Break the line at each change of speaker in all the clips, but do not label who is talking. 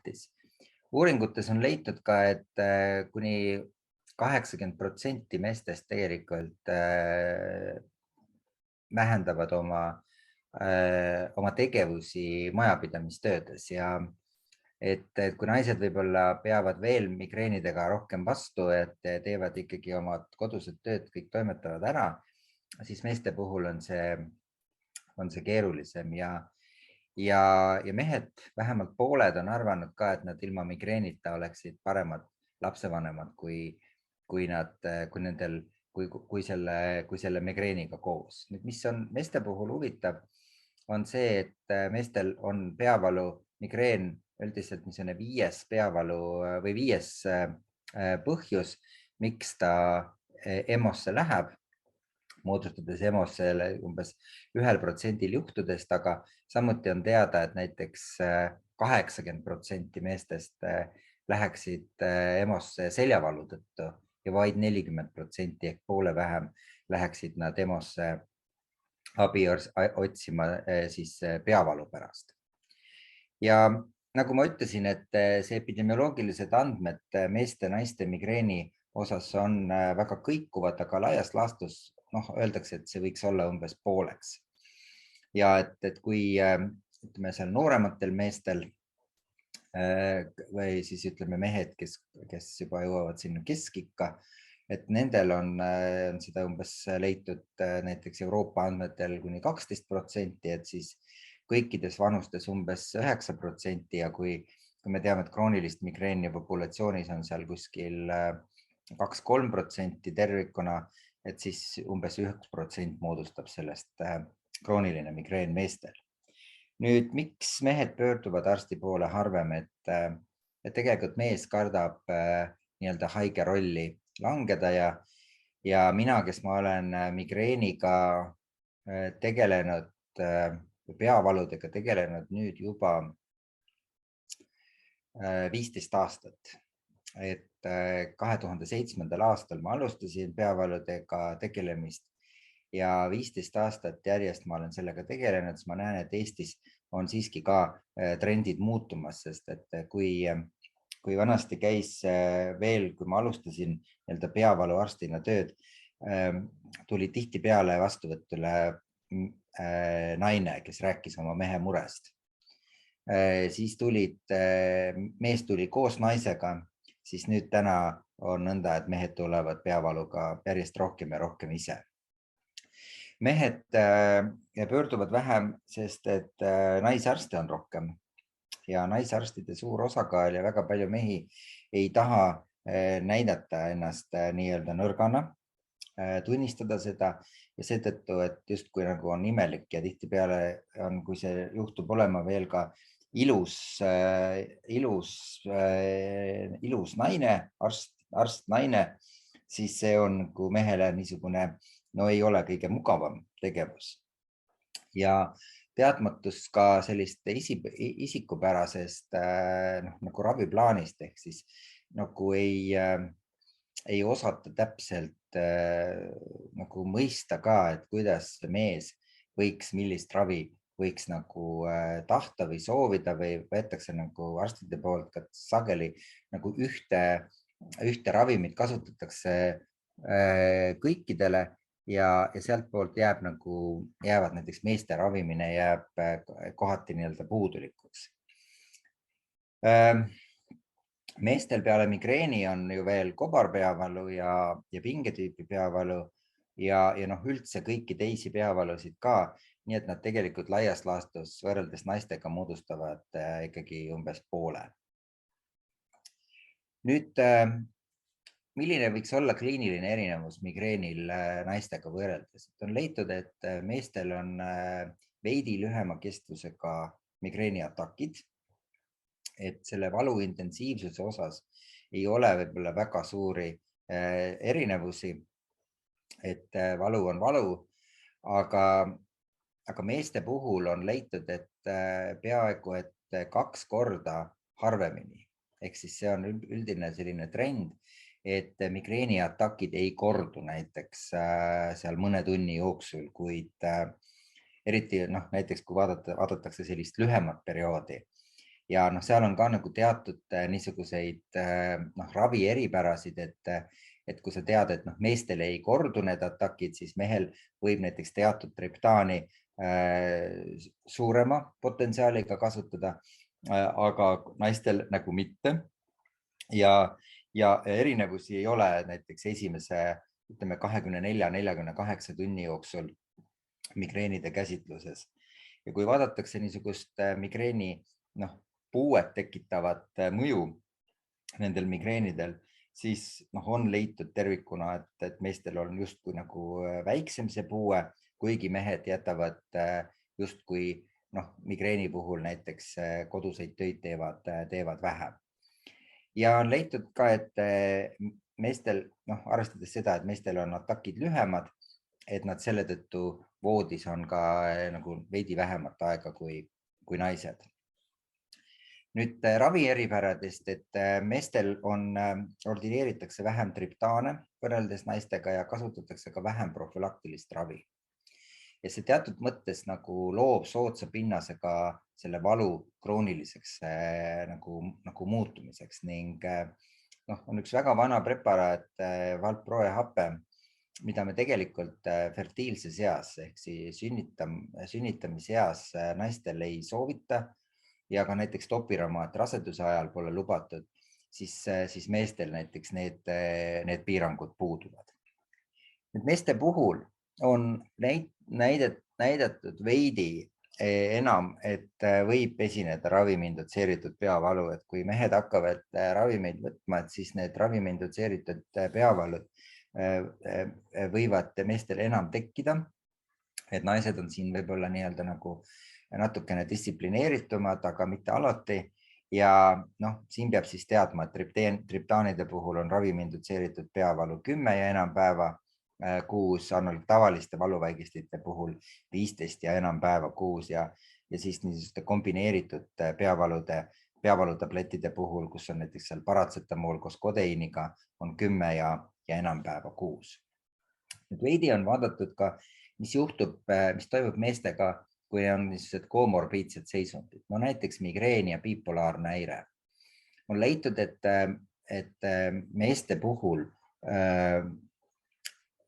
tähtis. Uuringutes on leitud ka, et kuni 80% meestest tegelikult vähendavad oma tegevusi majapidamistöödes ja et kui naised võib-olla peavad veel migreenidega rohkem vastu, et teevad ikkagi oma kodused tööd, kõik toimetavad ära, siis meeste puhul on see keerulisem ja mehed, vähemalt pooled on arvanud ka, et nad ilma migreenita oleksid paremad lapsevanemad kui selle migreeniga koos. Nüüd, mis on meeste puhul huvitav, on see, et meestel on peavalu, migreen üldiselt niisugune 5. peavalu või 5. põhjus, miks ta EMO-sse läheb, moodustades EMO-sse umbes 1% juhtudest, aga samuti on teada, et näiteks 80% meestest läheksid EMO-sse seljavalu tõttu ja vaid 40% ehk poole vähem läheksid nad EMO-sse abi otsima siis peavalu pärast. Ja nagu ma ütlesin, et see epidemioloogilised andmed meeste ja naiste migreeni osas on väga kõikuvad, aga laias laastus öeldakse, et see võiks olla umbes pooleks. Ja et kui ütleme seal noorematel meestel või siis ütleme mehed, kes juba jõuavad sinna keskikka, et nendel on seda umbes leitud näiteks Euroopa andmetel kuni 12%, et siis kõikides vanustes umbes 9% ja kui me teame, et kroonilist migreeni populatsioonis on seal kuskil 2-3% tervikuna, et siis umbes 1% moodustab sellest krooniline migreen meestel. Nüüd, miks mehed pöörduvad arsti poole harvem, et tegelikult mees kardab nii-öelda haige rolli langeda ja mina, kes ma olen migreeniga tegelenud, peavaludega tegelenud nüüd juba 15 aastat. Et 2007. aastal ma alustasin peavaludega tegelemist ja 15 aastat järjest ma olen sellega tegelenud, siis ma näen, et Eestis on siiski ka trendid muutumas, sest et kui vanasti käis veel, kui ma alustasin peavaluarstina tööd, tuli tihtipeale vastuvõtule naine, kes rääkis oma mehe murest. Siis mees tuli koos naisega, siis nüüd täna on nõnda, et mehed tulevad peavaluga järjest rohkem ja rohkem ise. Mehed pöörduvad vähem, sest et naisarste on rohkem ja naisarstide suur osakaal ja väga palju mehi ei taha näidata ennast nii-öelda nõrgana, tunnistada seda ja seetõttu, et justkui nagu on imelik ja tihtipeale on, kui see juhtub olema veel ka ilus naine, arst naine, siis see on kui mehele niisugune ei ole kõige mugavam tegevus. Ja teadmatus ka sellist isikupärasest nagu raviplaanist ehk siis nagu ei osata täpselt nagu mõista ka, et kuidas mees võiks, millist ravi võiks nagu tahta või soovida või võetakse nagu arstide poolt ka sageli nagu ühte ravimit kasutatakse kõikidele ja sealt poolt jäävad näiteks meeste ravimine jääb kohati nii-öelda puudulikuks. Meestel peale migreeni on ju veel kobarpeavalu ja pingetüüpi peavalu ja üldse kõiki teisi peavalusid ka, nii et nad tegelikult laias laastus võrreldes naistega moodustavad ikkagi umbes poole. Nüüd, milline võiks olla kliiniline erinevus migreenil naistega võrreldes? On leitud, et meestel on veidi lühema kestvusega migreeniatakid, et selle valu intensiivsuse osas ei ole võib-olla väga suuri erinevusi, et valu on valu, aga meeste puhul on leitud, et peaaegu et 2 korda harvemini, ehk siis see on üldine selline trend, et migreeniatakid ei kordu näiteks seal mõne tunni jooksul, kuid eriti näiteks kui vaadatakse sellist lühemat perioodi ja seal on ka nagu teatud niisuguseid ravi eripärasid, et kui sa tead, et meestel ei kordu need atakid, siis mehel võib näiteks teatud triptaani suurema potentsiaaliga kasutada, aga naistel nagu mitte. Ja erinevusi ei ole näiteks esimese, ütleme 24-48 tunni jooksul migreenide käsitluses. Ja kui vaadatakse niisugust migreeni puuet tekitavat mõju nendel migreenidel, siis on leitud tervikuna, et meestel on justkui nagu väiksem see puue, kuigi mehed jätavad justkui migreeni puhul näiteks koduseid töid teevad vähem. Ja on leitud ka, et meestel, arvestades seda, et meestel on atakid lühemad, et nad selle tõttu voodis on ka nagu veidi vähemat aega kui naised. Nüüd ravi eripäradest, et meestel ordineeritakse vähem triptaane võrreldes naistega ja kasutatakse ka vähem profülaktilist ravi. Ja see teatud mõttes nagu loob soodsa pinnasega selle valu krooniliseks nagu muutumiseks ning on üks väga vana preparaat, valproehape, mida me tegelikult fertiilses eas ehk siis sünnitamise eas naistel ei soovita ja ka näiteks topiramaat raseduse ajal pole lubatud, siis meestel näiteks need piirangud puuduvad. Nüüd meeste puhul on näidatud veidi enam, et võib esineda ravimi-indutseeritud peavalu, et kui mehed hakkavad ravimeid võtma, et siis need ravimi-indutseeritud peavalud võivad meestel enam tekkida, et naised on siin võib-olla nii-öelda nagu natukene distsiplineeritumad, aga mitte alati. Ja siin peab siis teadma, et triptaanide puhul on ravimi-indutseeritud peavalu 10 ja enam päeva kuus, tavaliste valuvaigistite puhul 15 ja enam päeva kuus ja siis niisuguste kombineeritud peavalutablettide puhul, kus on näiteks seal paratsetamool koos kodeiiniga, on 10 ja enam päeva kuus. Nüüd veidi on vaadatud ka, mis toimub meestega, kui on niisugused komorbiidsed seisundid, näiteks migreen ja bipolaarne häire. On leitud, et meeste puhul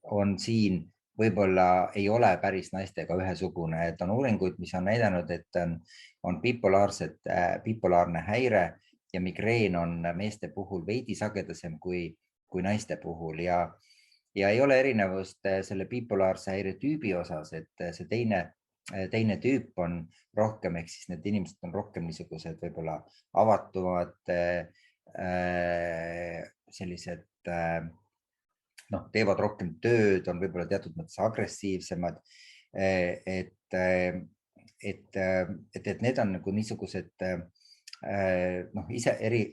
on siin võib-olla ei ole päris naistega ühesugune, et on uuringuid, mis on näidanud, et on bipolaarne häire ja migreen on meeste puhul veidi sagedasem kui naiste puhul ja ei ole erinevust selle bipolaarse häire tüübi osas, et see teine tüüp on rohkem, ehk siis need inimesed on rohkem niisugused võib-olla avatumad, sellised teevad rohkem tööd, on võib-olla teatud mõttes agressiivsemad, et need on nagu niisugused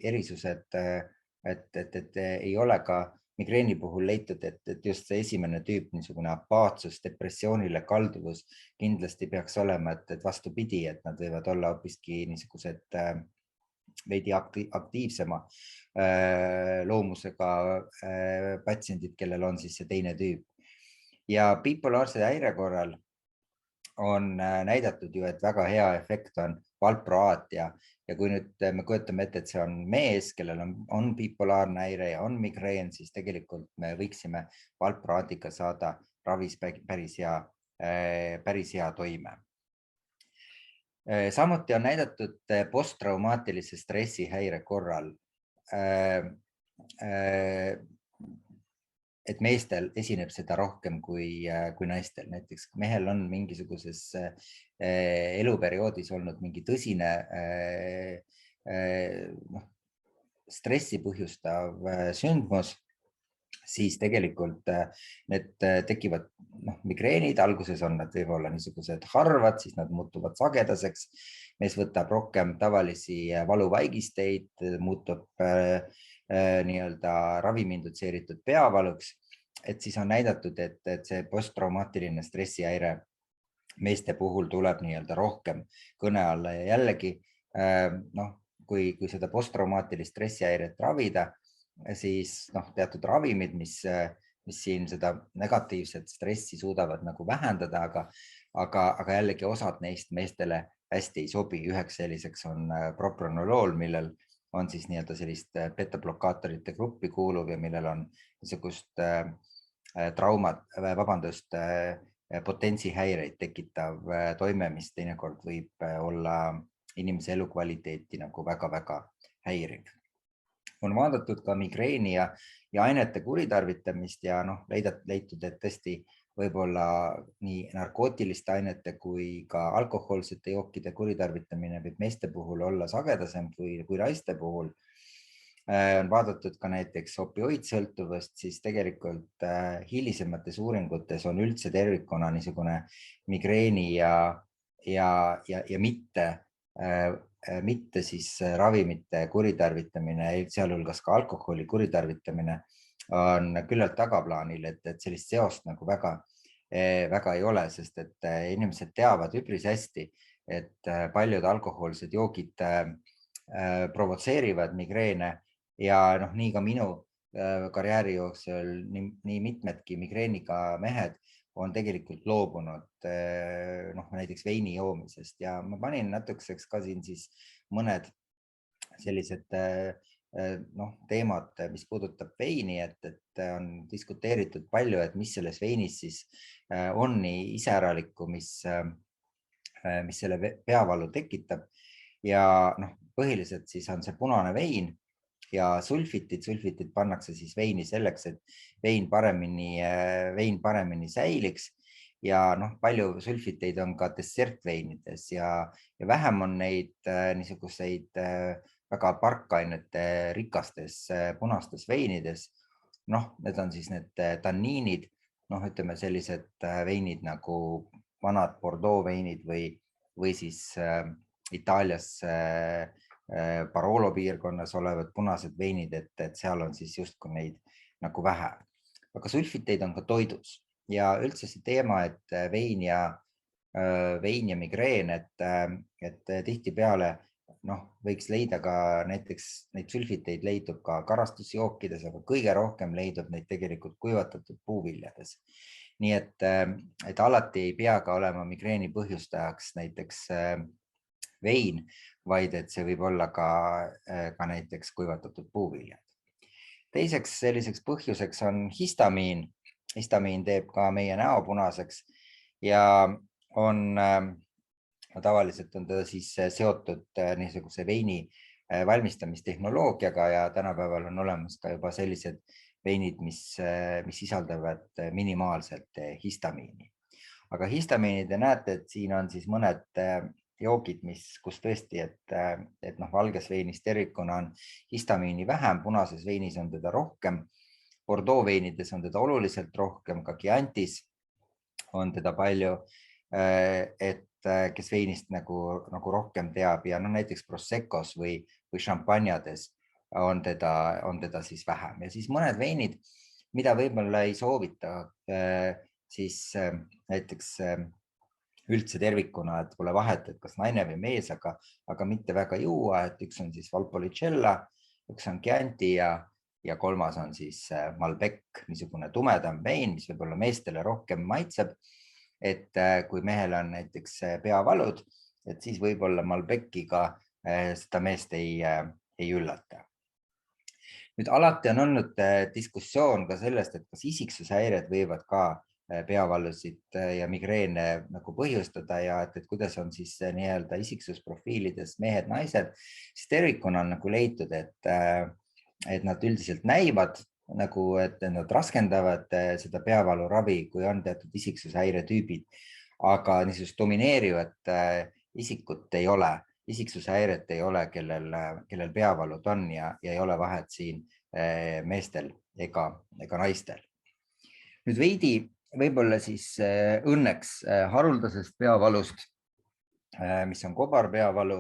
erisused, et ei ole ka migreeni puhul leitud, et just see esimene tüüp, niisugune apaatsus, depressioonile kalduvus kindlasti peaks olema, et vastupidi, et nad võivad olla hoopiski niisugused veidi aktiivsema loomusega patsiendid, kellel on siis see teine tüüp. Ja bipolaarse häire korral on näidatud ju, et väga hea efekt on valproaat ja kui nüüd me kujutame ette, et see on mees, kellel on bipolaarne häire ja on migreen, siis tegelikult me võiksime valproaatiga saada ravis päris hea toime. Samuti on näidatud posttraumaatilise stressihäire korral, et meestel esineb seda rohkem kui naistel. Näiteks mehel on mingisuguses eluperioodis olnud mingi tõsine stressi põhjustav sündmus, siis tegelikult need tekivad migreenid, alguses on nad võib-olla niisugused harvad, siis nad muutuvad sagedaseks, mees võtab rohkem tavalisi valuvaigisteid, muutub nii-öelda ravimi-indutseeritud peavaluks, et siis on näidatud, et see posttraumaatiline stressihäire meeste puhul tuleb nii-öelda rohkem kõne alla ja jällegi, kui seda posttraumaatilist stressihäiret ravida, siis teatud ravimid, mis siin seda negatiivset stressi suudavad nagu vähendada, aga jällegi osad neist meestele hästi ei sobi. Üheks selliseks on propranolool, millel on siis nii-öelda sellist beta-blokaatorite gruppi kuuluv ja millel on niisugust traumat, potentsihäireid tekitav toime, mis teinekord võib olla inimese elukvaliteeti nagu väga-väga häiriv. On vaadatud ka migreeni ja ainete kuritarvitamist ja leitud, et tõesti võib-olla nii narkootiliste ainete kui ka alkohoolsete jookide kuritarvitamine võib meeste puhul olla sagedasem kui naiste puhul. On vaadatud ka näiteks opioidsõltuvust, siis tegelikult hilisemates uuringutes on üldse tervikuna niisugune migreeni ja mitte siis ravimite kuritarvitamine, sealhulgas ka alkoholi kuritarvitamine on küllalt tagaplaanil, et sellist seost nagu väga ei ole, sest et inimesed teavad üpris hästi, et paljud alkohoolsed joogid provotseerivad migreene ja nii ka minu karjääri jooksul nii mitmedki migreeniga mehed on tegelikult loobunud näiteks veini joomisest ja ma panin natukeseks ka siin siis mõned sellised teemad, mis puudutab veini, et on diskuteeritud palju, et mis selles veinis siis on nii iseäralikku, mis selle peavalu tekitab ja põhiliselt siis on see punane vein ja sulfitid pannakse siis veini selleks, et vein paremini säiliks ja palju sulfiteid on ka dessertveinides ja vähem on neid niisuguseid väga parkainete rikastes punastes veinides. Need on siis need tanniinid, ütleme sellised veinid nagu vanad Bordeaux veinid või siis Itaalias Barolo piirkonnas olevad punased veinid, et seal on siis justkui neid nagu vähe. Aga sulfiteid on ka toidus ja üldse see teema, et vein ja migreen, et tihtipeale võiks leida ka näiteks neid sulfiteid leidub ka karastusjookides, aga kõige rohkem leidub neid tegelikult kuivatatud puuviljades. Nii et alati ei pea ka olema migreeni põhjustajaks näiteks vein, vaid et see võib olla ka näiteks kuivatatud puuviljad. Teiseks selliseks põhjuseks on histamiin. Histamiin teeb ka meie näo punaseks ja tavaliselt on teda siis seotud niisuguse veini valmistamistehnoloogiaga ja tänapäeval on olemas ka juba sellised veinid, mis sisaldavad minimaalselt histamiini. Aga histamiini te näete, et siin on siis mõned joogid, kus tõesti, et valges veinis tervikuna on histamiini vähem, punases veinis on teda rohkem, Bordeaux veinides on teda oluliselt rohkem, ka Chiantis on teda palju, et kes veinist nagu rohkem teab ja näiteks Proseccos või šampanjades on teda siis vähem. Ja siis mõned veinid, mida võib-olla ei soovita siis näiteks üldse tervikuna, et pole vahet, et kas naine või mees, aga mitte väga juua, et üks on siis Valpolicella, üks on Chianti ja kolmas on siis Malbec, niisugune tumedam vein, mis võib-olla meestele rohkem maitseb. Et kui mehel on näiteks peavalud, et siis võib-olla Malbeciga seda meest ei üllata. Nüüd alati on olnud diskussioon ka sellest, et kas isiksushäired võivad ka peavalusid ja migreene nagu põhjustada ja et kuidas on siis nii-öelda isiksusprofiilides mehed-naised, siis tervikuna on nagu leitud, et nad üldiselt näivad nagu, et nad raskendavad seda peavaluravi, kui on teatud isiksushäire tüübid, aga niisugust domineerivat isikut ei ole, isiksushäiret ei ole, kellel peavalud on ja ei ole vahet siin meestel ega naistel. Nüüd veidi võib-olla siis õnneks haruldasest peavalust, mis on kobarpeavalu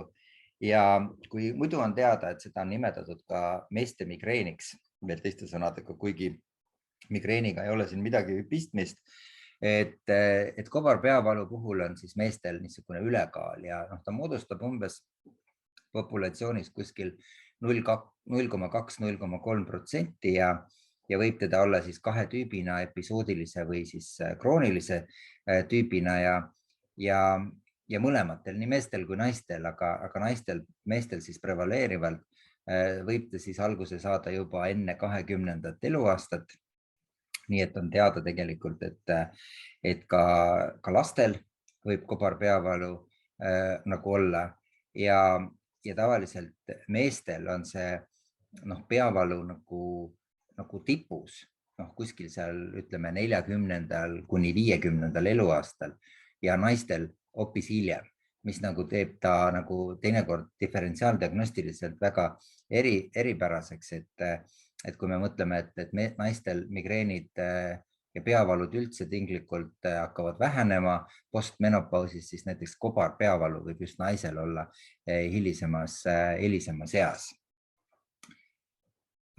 ja kui muidu on teada, et seda on nimetatud ka meeste migreeniks, veel teiste sõnadega, kuigi migreeniga ei ole siin midagi pistmist, et kobarpeavalu puhul on siis meestel niisugune ülekaal ja ta moodustab umbes populatsioonis kuskil 0,2–0,3% ja võib teda olla siis kahe tüübina, episoodilise või siis kroonilise tüübina ja ja mõlematel, nii meestel kui naistel, aga meestel siis prevaleerivalt võib ta siis alguse saada juba enne 20. eluaastat. Nii et on teada tegelikult, et ka lastel võib kobarpeavalu nagu olla ja tavaliselt meestel on see peavalu nagu tipus, kuskil seal ütleme 40. kuni 50. eluaastal ja naistel hoopis hiljem, mis nagu teeb ta nagu teinekord diferentsiaaldiagnostiliselt väga eripäraseks, et kui me mõtleme, et naistel migreenid ja peavalud üldse tinglikult hakkavad vähenema postmenopausis, siis näiteks kobarpeavalu võib just naisel olla hilisemas eas.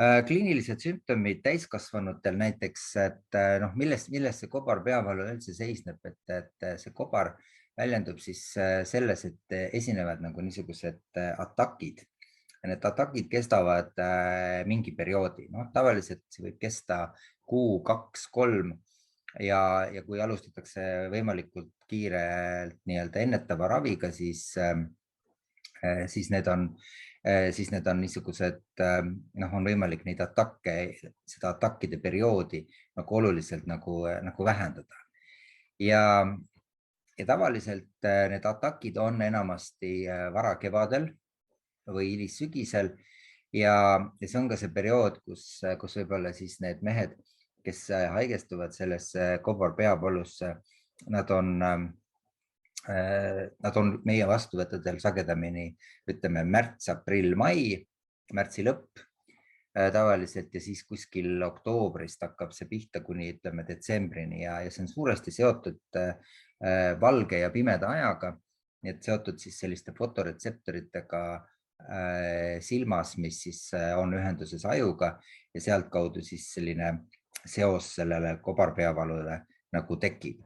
Kliinilised sümptomid täiskasvanutel näiteks, et millest see kobarpeavalu üldse seisneb, et see kobar väljendub siis selles, et esinevad nagu niisugused atakid. Need atakid kestavad mingi perioodi, tavaliselt see võib kesta kuu, 2, 3 ja kui alustatakse võimalikult kiirelt nii-öelda ennetava raviga, siis need on niisugused, on võimalik neid atakke, seda atakkide perioodi nagu oluliselt nagu vähendada. Ja tavaliselt need atakid on enamasti varakevadel või hilissügisel ja see on ka see periood, kus võib-olla siis need mehed, kes haigestuvad sellesse kobarpeavalusse, nad on meie vastuvõttudel sagedamini, ütleme märts, aprill, mai, märtsi lõpp tavaliselt ja siis kuskil oktoobrist hakkab see pihta kuni ütleme detsembrini ja see on suuresti seotud valge ja pimeda ajaga, nii et seotud siis selliste fotoretseptoritega silmas, mis siis on ühenduses ajuga ja sealtkaudu siis selline seos sellele kobarpeavalule nagu tekib.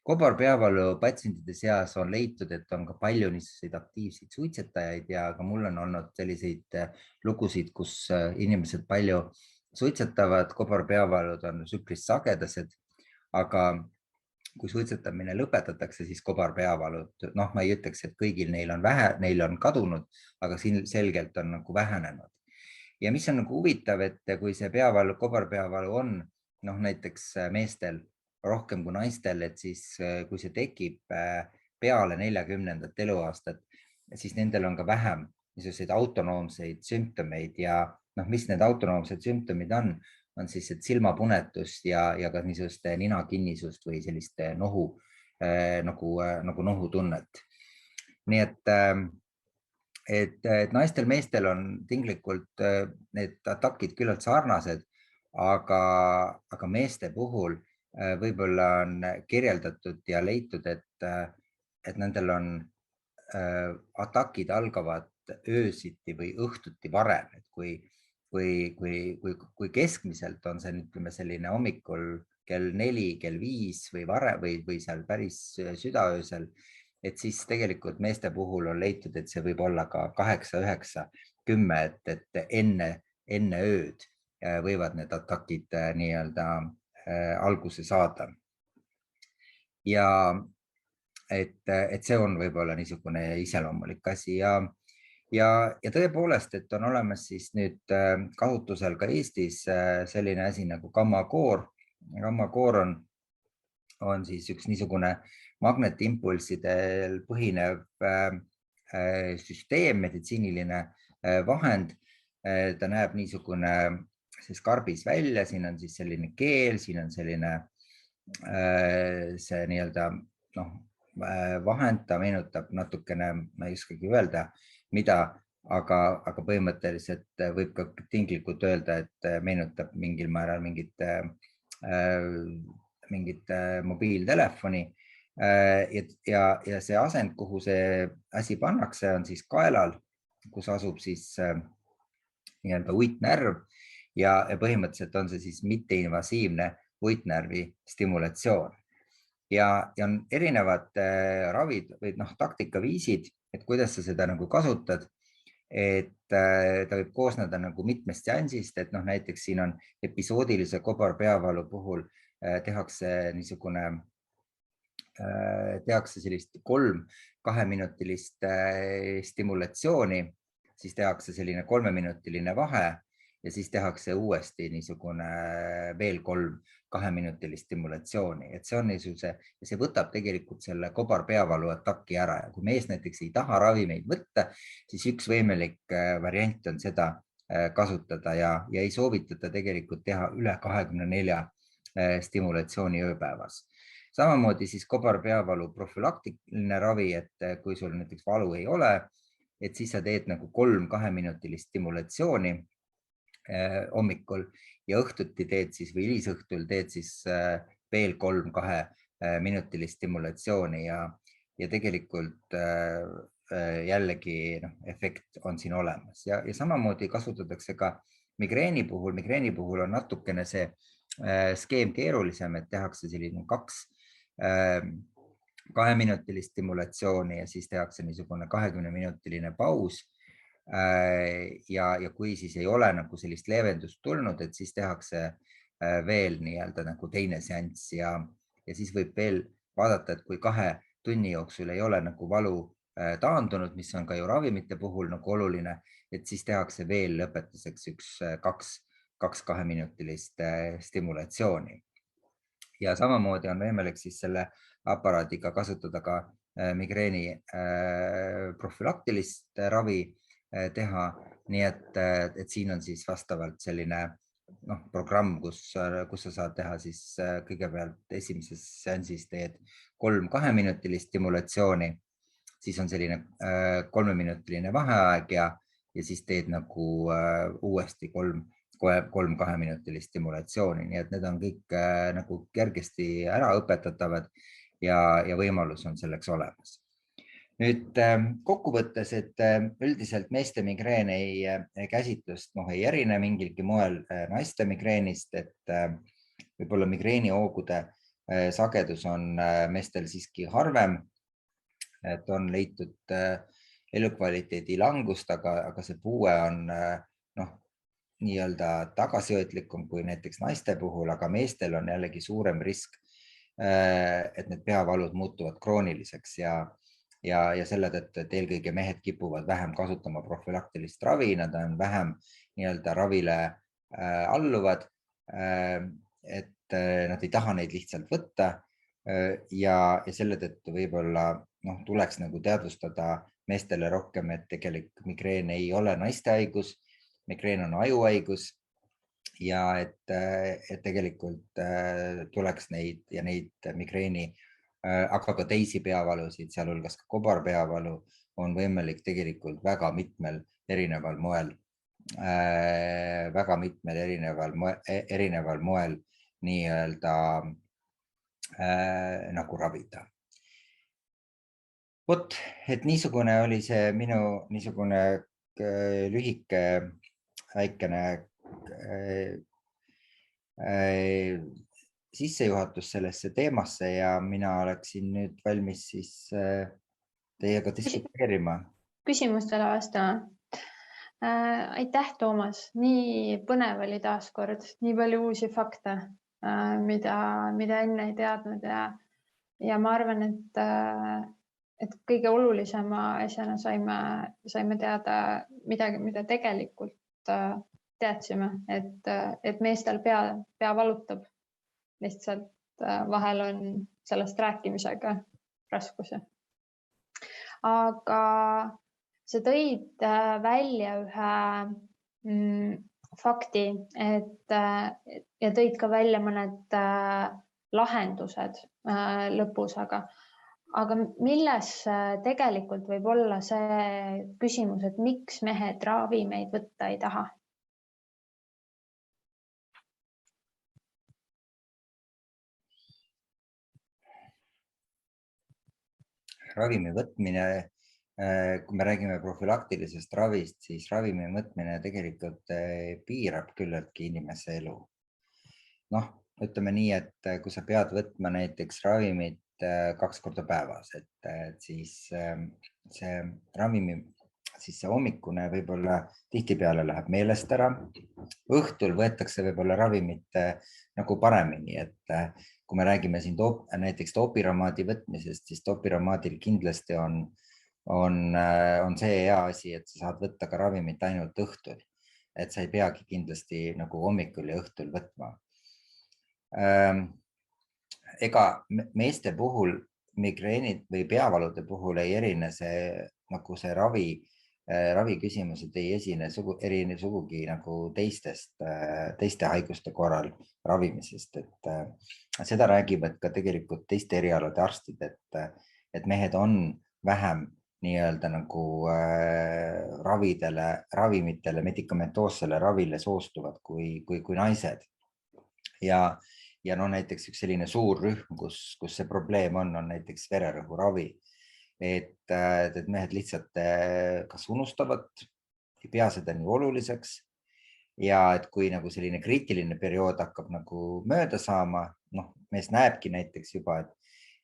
Kobarpeavalu patsientide seas on leitud, et on ka palju niisuguseid aktiivseid suitsetajaid ja ka mul on olnud selliseid lugusid, kus inimesed palju suitsetavad, kobarpeavalud on üpris sagedased, aga kui suitsetamine lõpetatakse, siis kobarpeavalud, ma ei ütleks, et kõigil neil on kadunud, aga siin selgelt on nagu vähenenud. Ja mis on nagu huvitav, et kui see kobarpeavalu on näiteks meestel rohkem kui naistel, et siis kui see tekib peale 40. eluaastat, siis nendel on ka vähem niisuguseid autonoomseid sümptomeid ja mis need autonoomsed sümptomid on siis silmapunetust ja ka niisuguste ninakinnisust või sellist nohu, nagu nohutunnet. Nii et naistel-meestel on tinglikult need atakid küllalt sarnased, aga meeste puhul võib-olla on kirjeldatud ja leitud, et nendel on atakid algavad öösiti või õhtuti varem, et kui keskmiselt on see ütleme selline hommikul kell 4, kell 5 või varem või seal päris südaöösel, et siis tegelikult meeste puhul on leitud, et see võib olla ka 8, 9, 10, et enne ööd võivad need atakid nii-öelda alguse saada. Ja et see on võib-olla niisugune iseloomulik asi ja tõepoolest, et on olemas siis nüüd kasutusel ka Eestis selline asi nagu gammakoor. Gammakoor on siis üks niisugune magnetiimpulssidel põhinev süsteem, meditsiiniline vahend. Ta näeb niisugune siis karbis välja, siin on siis selline keel, siin on selline see nii-öelda vahend, ta meenutab natukene, ma ei oskagi öelda, mida, aga põhimõtteliselt võib ka tinglikult öelda, et meenutab mingil määral mingit mobiiltelefoni ja see asend, kuhu see asi pannakse, on siis kaelal, kus asub siis nii-öelda uitnärv ja põhimõtteliselt on see siis mitteinvasiivne uitnärvi stimulatsioon. Ja on erinevad ravid või taktikaviisid, et kuidas sa seda nagu kasutad, et ta võib koosneda nagu mitmest seansist, et näiteks siin on episoodilise kobarpeavalu puhul tehakse sellist 3 2-minutilist stimulatsiooni, siis tehakse selline 3-minutiline vahe ja siis tehakse uuesti niisugune veel 3 2-minutilist stimulatsiooni, et see on niisuguse ja see võtab tegelikult selle kobarpeavalu ataki ära ja kui mees näiteks ei taha ravimeid võtta, siis üks võimalik variant on seda kasutada ja ei soovitata tegelikult teha üle 24 stimulatsiooni ööpäevas. Samamoodi siis kobarpeavalu profülaktiline ravi, et kui sul näiteks valu ei ole, et siis sa teed nagu 3 2-minutilist stimulatsiooni hommikul ja õhtuti teed siis või hilisõhtul teed siis veel 3 2-minutilist stimulatsiooni ja tegelikult jällegi efekt on siin olemas ja samamoodi kasutatakse ka migreeni puhul on natukene see skeem keerulisem, et tehakse selline 2-minutilist stimulatsiooni ja siis tehakse niisugune 20-minutiline paus. Ja kui siis ei ole nagu sellist leevendust tulnud, et siis tehakse veel nii-öelda nagu teine seanss ja siis võib veel vaadata, et kui 2 tunni jooksul ei ole nagu valu taandunud, mis on ka ju ravimite puhul nagu oluline, et siis tehakse veel lõpetuseks 2 2-minutilist stimulatsiooni. Ja samamoodi on võimalik siis selle aparaadiga kasutada ka migreeni profülaktilist ravi teha, nii et siin on siis vastavalt selline programm, kus sa saad teha siis kõigepealt esimeses seansis teed 3 2-minutilist stimulatsiooni, siis on selline 3-minutiline vaheaeg ja siis teed nagu uuesti 3 2-minutilist stimulatsiooni, nii et need on kõik nagu kergesti ära õpetatavad ja võimalus on selleks olemas. Nüüd kokkuvõttes, et üldiselt meeste migreen käsitlust ei erine mingilgi moel naiste migreenist, et võib-olla migreenihoogude sagedus on meestel siiski harvem, et on leitud elukvaliteedi langust, aga see puue on nii-öelda tagasihoidlikum kui näiteks naiste puhul, aga meestel on jällegi suurem risk, et need peavalud muutuvad krooniliseks ja selle tõttu, et eelkõige mehed kipuvad vähem kasutama profülaktilist ravi, nad on vähem nii-öelda ravile alluvad, et nad ei taha neid lihtsalt võtta ja selle tõttu võib-olla tuleks nagu teadvustada meestele rohkem, et tegelikult migreen ei ole naiste haigus, migreen on ajuhaigus ja et tegelikult tuleks neid migreeni aga ka teisi peavalusid, sealhulgas ka kobarpeavalu on võimalik tegelikult väga mitmel erineval moel nii-öelda nagu ravida. Vot, et niisugune oli see minu niisugune lühike väikene sissejuhatus sellesse teemasse ja mina oleksin nüüd valmis siis teiega diskuteerima.
Küsimustele vastama. Aitäh, Toomas. Nii põnev oli taaskord, nii palju uusi fakte, mida enne ei teadnud ja ma arvan, et kõige olulisema asjana saime teada midagi, mida tegelikult teadsime, et meestel pea valutab. Lihtsalt vahel on sellest rääkimisega raskusi. Aga sa tõid välja ühe fakti, ja tõid ka välja mõned lahendused lõpus, aga milles tegelikult võib olla see küsimus, et miks mehed ravimeid võtta ei taha?
Ravimi võtmine, kui me räägime profülaktilisest ravist, siis ravimi võtmine tegelikult piirab küllaltki inimese elu. Ütleme nii, et kui sa pead võtma näiteks ravimit 2 korda päevas, et siis see ravimi, siis see hommikune võib-olla tihtipeale läheb meelest ära õhtul võetakse võib-olla ravimit nagu paremini, et kui me räägime siin näiteks topiramaadi võtmisest, siis topiramaadil kindlasti on see hea asi, et sa saad võtta ka ravimit ainult õhtul, et sa ei peagi kindlasti nagu hommikul ja õhtul võtma. Ega meeste puhul migreenid või peavalude puhul ei erine nagu see ravi küsimused ei esine sugugi nagu teiste haiguste korral ravimisest, et seda räägivad ka tegelikult teiste erialade arstid, et mehed on vähem nii-öelda nagu ravimitele, medikamentoossele ravile soostuvad kui naised. Ja no näiteks üks selline suur rühm, kus see probleem on näiteks vererõhuravi, et mehed lihtsalt kas unustavad, ei pea seda nii oluliseks ja et kui nagu selline kriitiline periood hakkab nagu mööda saama, mees näebki näiteks juba,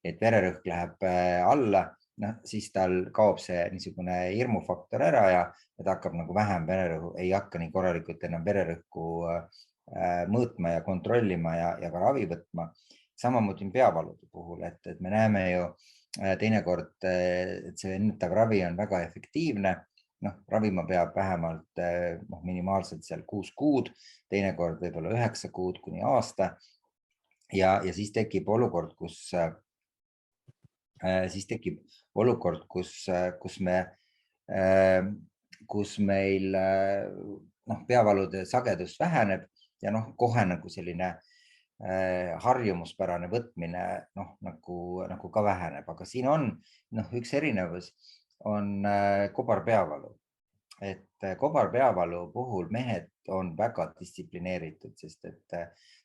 et vererõhk läheb alla, siis tal kaob see niisugune hirmufaktor ära ja ta hakkab nagu vähem vererõhu, ei hakka nii korralikult enam vererõhku mõõtma ja kontrollima ja ka ravi võtma. Samamoodi peavalude puhul, et me näeme ju teinekord, et see ennetav ravi on väga efektiivne. Ravima peab vähemalt minimaalselt seal 6 kuud, teinekord võib-olla 9 kuud kuni aasta. Ja siis tekib olukord, kus meil peavalude sagedus väheneb ja kohe nagu selline harjumuspärane võtmine nagu ka väheneb, aga siin on üks erinevus on kobarpeavalu, et kobarpeavalu puhul mehed on väga distsiplineeritud, sest et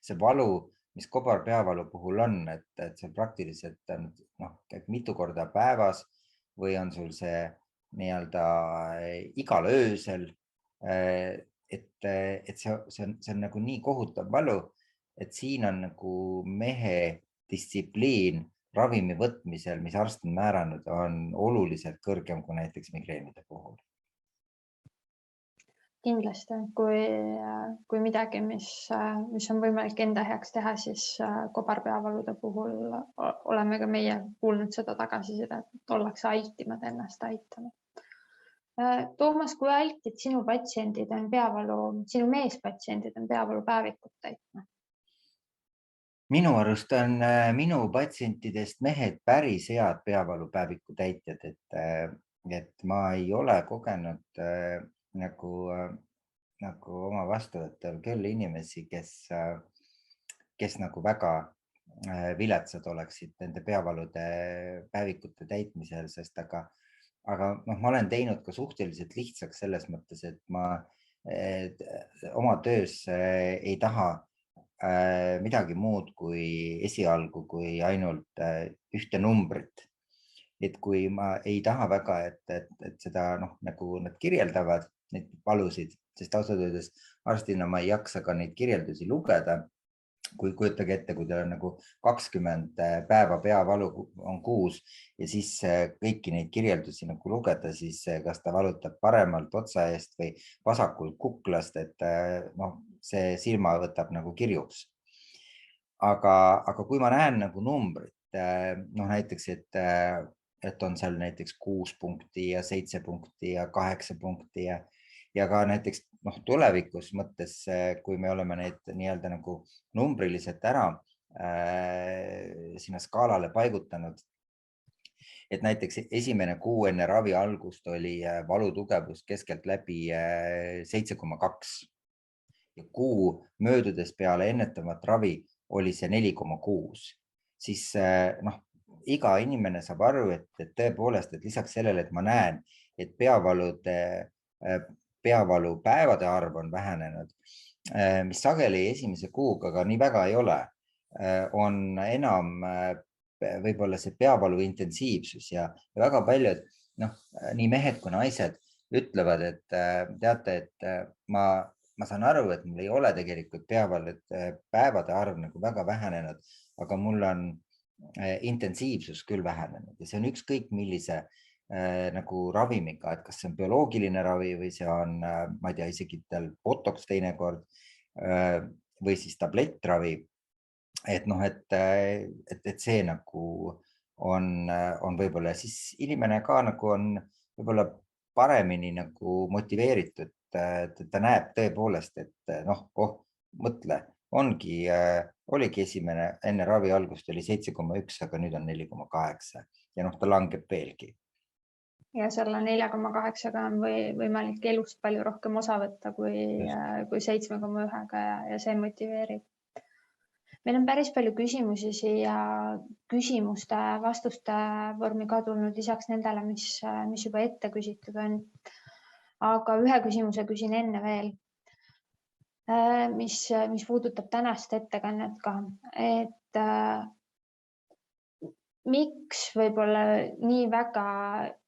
see valu, mis kobarpeavalu puhul on, et see praktiliselt on mitu korda päevas või on sul see nii-öelda igal öösel, et see on nagu nii kohutav valu, et siin on nagu mehe distsipliin ravimi võtmisel, mis arst on määranud, on oluliselt kõrgem kui näiteks migreenide puhul.
Kindlasti, kui midagi, mis on võimalik enda heaks teha, siis kobarpeavalude puhul oleme ka meie kuulnud seda tagasisidet, et ollakse altimad ennast aitama. Toomas, kui altid sinu patsiendid on sinu meespatsiendid on peavalu päevikut täitma?
Minu arust on minu patsientidest mehed päris head peavalu päeviku täitjad, et ma ei ole kogenud nagu oma vastuvõttel küll inimesi, kes nagu väga viletsad oleksid nende peavalude päevikute täitmisel, sest aga ma olen teinud ka suhteliselt lihtsaks selles mõttes, et ma oma töös ei taha midagi muud kui esialgu, kui ainult ühte numbrit. Et kui ma ei taha väga, et seda nagu nad kirjeldavad, neid valusid, sest ausalt öeldes arstina ma ei jaksa ka neid kirjeldusi lugeda. Kui kujutage ette, kui teil on nagu 20 päeva peavalu on kuus ja siis kõiki neid kirjeldusi nagu lugeda, siis kas ta valutab paremalt otsa eest või vasakult kuklast, et see silma võtab nagu kirjuks. Aga kui ma näen nagu numbrit, näiteks, et on seal näiteks 6 punkti ja 7 punkti ja 8 punkti ja ka näiteks tulevikus mõttes, kui me oleme neid nii-öelda nagu numbriliselt ära sinna skaalale paigutanud, et näiteks esimene kuu enne ravi algust oli valutugevus keskeltläbi 7,2 ja kuu möödudes peale ennetavat ravi oli see 4,6, siis iga inimene saab aru, et tõepoolest, et lisaks sellele, et ma näen, et peavalupäevade arv on vähenenud, mis sageli esimese kuuga ka nii väga ei ole, on enam võib-olla see peavalu intensiivsus ja väga paljud, nii mehed kui naised ütlevad, et teate, et ma saan aru, et mul ei ole tegelikult päevade arv nagu väga vähenenud, aga mul on intensiivsus küll vähenenud ja see on ükskõik millise nagu ravimiga, et kas see on bioloogiline ravi või see on, ma ei tea, isegi tal botox teinekord või siis tablettravi. Et noh, et see nagu on võib-olla siis inimene ka nagu on võib-olla paremini nagu motiveeritud, et ta näeb tõepoolest, et noh, mõtle, oligi esimene enne ravi algust oli 7,1, aga nüüd on 4,8 ja noh, ta langeb veelgi.
Ja selle 4,8-ga on võimalik elust palju rohkem osa võtta kui 7,1-ga ja see motiveerib. Meil on päris palju küsimusi siia küsimuste vastuste vormi ka tulnud lisaks nendele, mis juba ette küsitud on. Aga ühe küsimuse küsin enne veel, mis puudutab tänast ettekannet ka, et miks võib-olla nii väga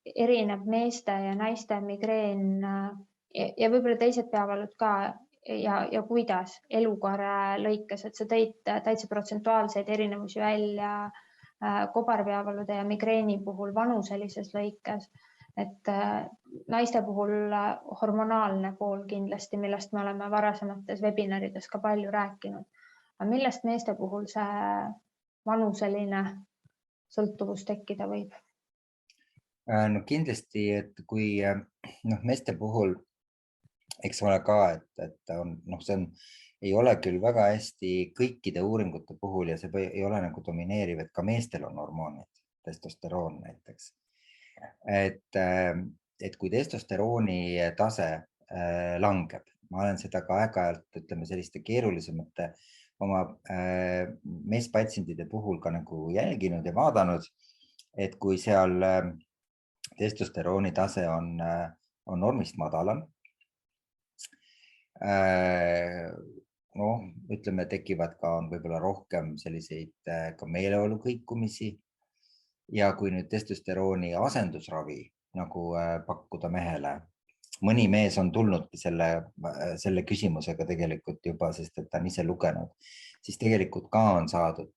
erineb meeste ja naiste migreen ja võib-olla teised peavalud ka ja kuidas elukaare lõikes, et sa tõid täitsa protsentuaalseid erinevusi välja kobarpeavalude ja migreeni puhul vanuselises lõikes, et naiste puhul hormonaalne pool kindlasti, millest me oleme varasemates webinarides ka palju rääkinud, aga millest meeste puhul see vanuseline sõltuvus tekkida võib?
No kindlasti, et kui meeste puhul, eks ole ka, et on, see ei ole küll väga hästi kõikide uuringute puhul ja see ei ole nagu domineeriv, et ka meestel on hormoonid, testosteroon näiteks. Et kui testosterooni tase langeb, ma olen seda ka aeg-ajalt, ütleme selliste keerulisemate oma meespatsientide puhul ka nagu jälginud ja vaadanud, et kui seal testosterooni tase on normist madalam, ütleme, tekivad ka võib-olla rohkem selliseid ka meeleolu kõikumisi ja kui nüüd testosterooni asendusravi nagu pakkuda mehele, mõni mees on tulnudki selle küsimusega tegelikult juba, sest et ta on ise lugenud, siis tegelikult ka on saadud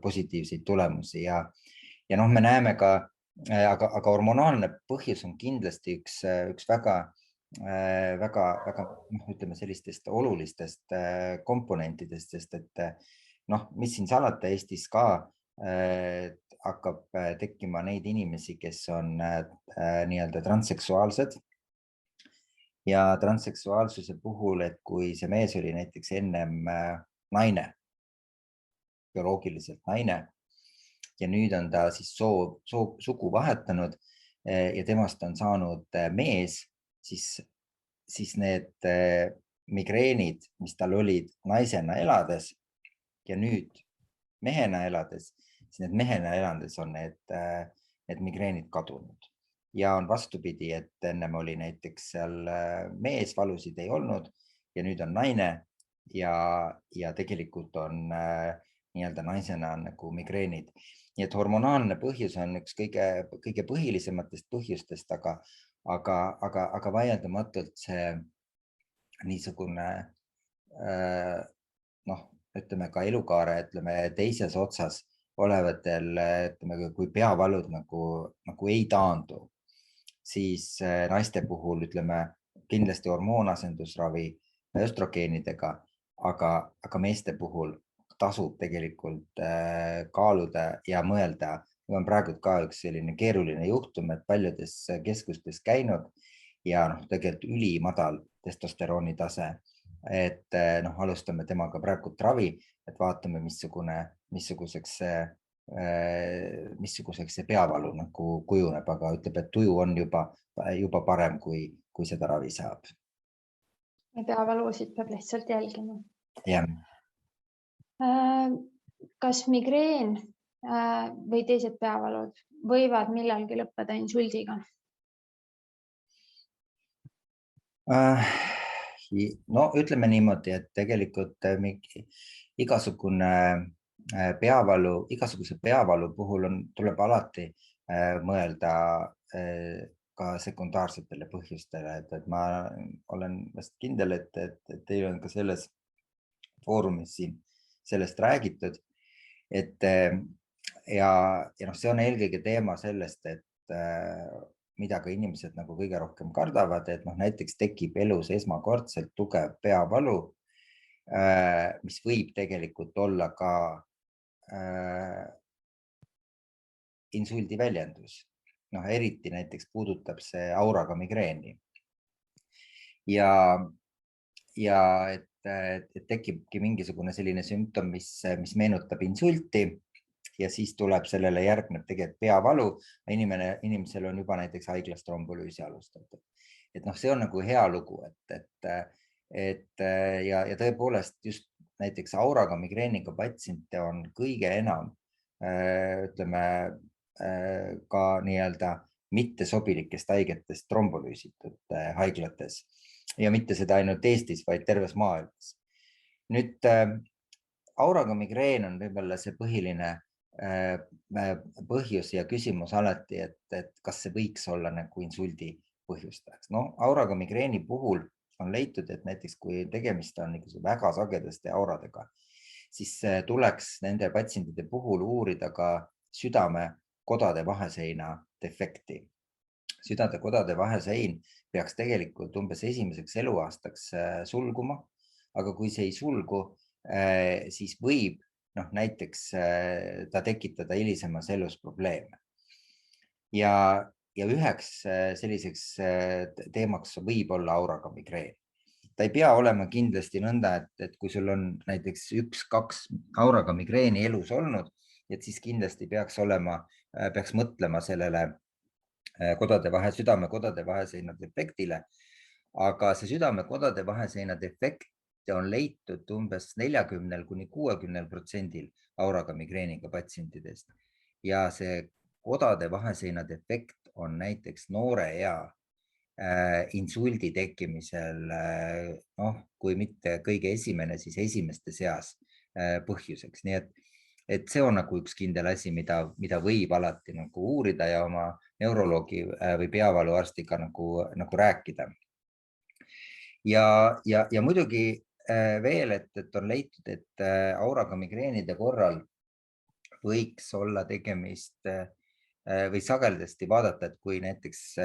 positiivseid tulemusi ja me näeme ka, aga hormonaalne põhjus on kindlasti üks väga, ütleme sellistest olulistest komponentidest, sest et mis siin salata, Eestis ka hakkab tekkima neid inimesi, kes on nii-öelda transseksuaalsed. Ja transseksuaalsuse puhul, et kui see mees oli näiteks ennem naine, bioloogiliselt naine, ja nüüd on ta siis sugu vahetanud ja temast on saanud mees, siis need migreenid, mis tal olid naisena elades ja nüüd mehena elades, siis need mehena elades on need migreenid kadunud. Ja on vastupidi, et ennem oli näiteks seal mees, valusid ei olnud ja nüüd on naine ja tegelikult on nii-öelda naisena on nagu migreenid. Nii et hormonaalne põhjus on üks kõige põhilisematest põhjustest, aga vaieldamatult see niisugune ütleme ka elukaare, ütleme teises otsas olevatel, ütleme, kui peavalud nagu ei taandu, siis naiste puhul ütleme kindlasti hormoonasendusravi östrogeenidega, aga meeste puhul tasub tegelikult kaaluda ja mõelda. Mul on praegu ka üks selline keeruline juhtum, et paljudes keskustes käinud ja tegelikult ülimadal testosterooni tase, et alustame temaga praegu ravi, et vaatame, missuguseks see peavalu nagu kujuneb, aga ütleb, et tuju on juba parem, kui seda ravi saab.
Ja peavalusid peab lihtsalt jälgima.
Jah.
Kas migreen või teised peavalud võivad millalgi lõppeda insuldiga?
No ütleme niimoodi, et tegelikult igasuguse peavalu puhul tuleb alati mõelda ka sekundaarsetele põhjustele, et ma olen vast kindel, et teil on ka selles foorumis siin sellest räägitud, et ja see on eelkõige teema sellest, mida ka inimesed nagu kõige rohkem kardavad, et näiteks tekib elus esmakordselt tugev peavalu, mis võib tegelikult olla ka insuldi väljendus. Eriti näiteks puudutab see auraga migreeni. Ja et tekibki mingisugune selline sümptom, mis meenutab insulti ja siis tuleb sellele järgneb tegelikult peavalu. Inimesel on juba näiteks haiglast trombolüüsi alustatud. Et see on nagu hea lugu, ja tõepoolest just näiteks auraga migreeniga patsiente on kõige enam, ütleme, ka nii-öelda mittesobilikest haigetest trombolüüsitud haiglates ja mitte seda ainult Eestis, vaid terves maailmas. Nüüd auraga migreen on võib-olla see põhiline põhjus ja küsimus alati, et kas see võiks olla nagu insuldi põhjustajaks. Auraga migreeni puhul on leitud, et näiteks kui tegemist on väga sagedaste auradega, siis tuleks nende patsientide puhul uurida ka südamekodade vaheseina defekti. Südamekodade vahesein peaks tegelikult umbes esimeseks eluaastaks sulguma, aga kui see ei sulgu, siis võib näiteks ta tekitada hilisemas elus probleeme. Ja üheks selliseks teemaks võib olla auraga migreen. Ta ei pea olema kindlasti nõnda, et kui sul on näiteks 1-2 auraga migreeni elus olnud, et siis kindlasti peaks mõtlema sellele südamekodade vaheseina defektile. Aga see südamekodade vaheseina defekt on leitud umbes 40–60% auraga migreeniga patsientidest. Ja see kodade vaheseina defekt on näiteks noore ea insuldi tekkimisel, kui mitte kõige esimene, siis esimeste seas põhjuseks. Nii et see on nagu üks kindel asi, mida võib alati nagu uurida ja oma neuroloogi või peavaluarstiga nagu rääkida. Ja muidugi veel, et on leitud, et auraga migreenide korral võiks olla tegemist või sageldasti vaadata, et kui näiteks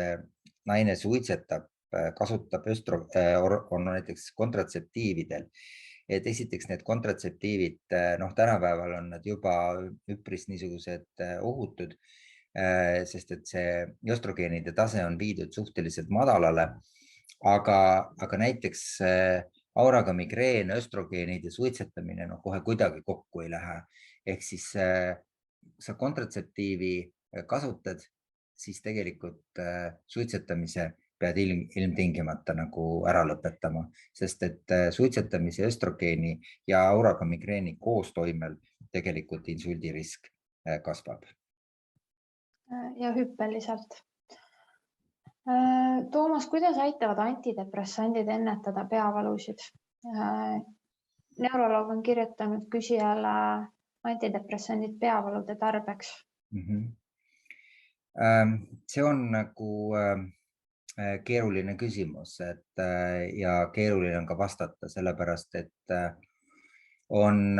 naine suitsetab, kasutab on näiteks kontratseptiividel, et esiteks need kontratseptiivid, tänapäeval on nad juba üpris niisugused ohutud, sest et see östrogeenide tase on viidud suhteliselt madalale, aga näiteks auraga migreen, östrogeenid ja suitsetamine kohe kuidagi kokku ei lähe. Ehk siis sa kontratseptiivi kasutad, siis tegelikult suitsetamise pead ilmtingimata nagu ära lõpetama, sest et suitsetamise, östrogeeni ja auraga migreeni koostoimel tegelikult insuldirisk kasvab.
Ja hüppeliselt. Toomas, kuidas aitavad antidepressandid ennetada peavalusid? Neuroloog on kirjutanud küsijale antidepressandid peavalude tarbeks.
See on nagu keeruline küsimus ja keeruline on ka vastata, sellepärast et on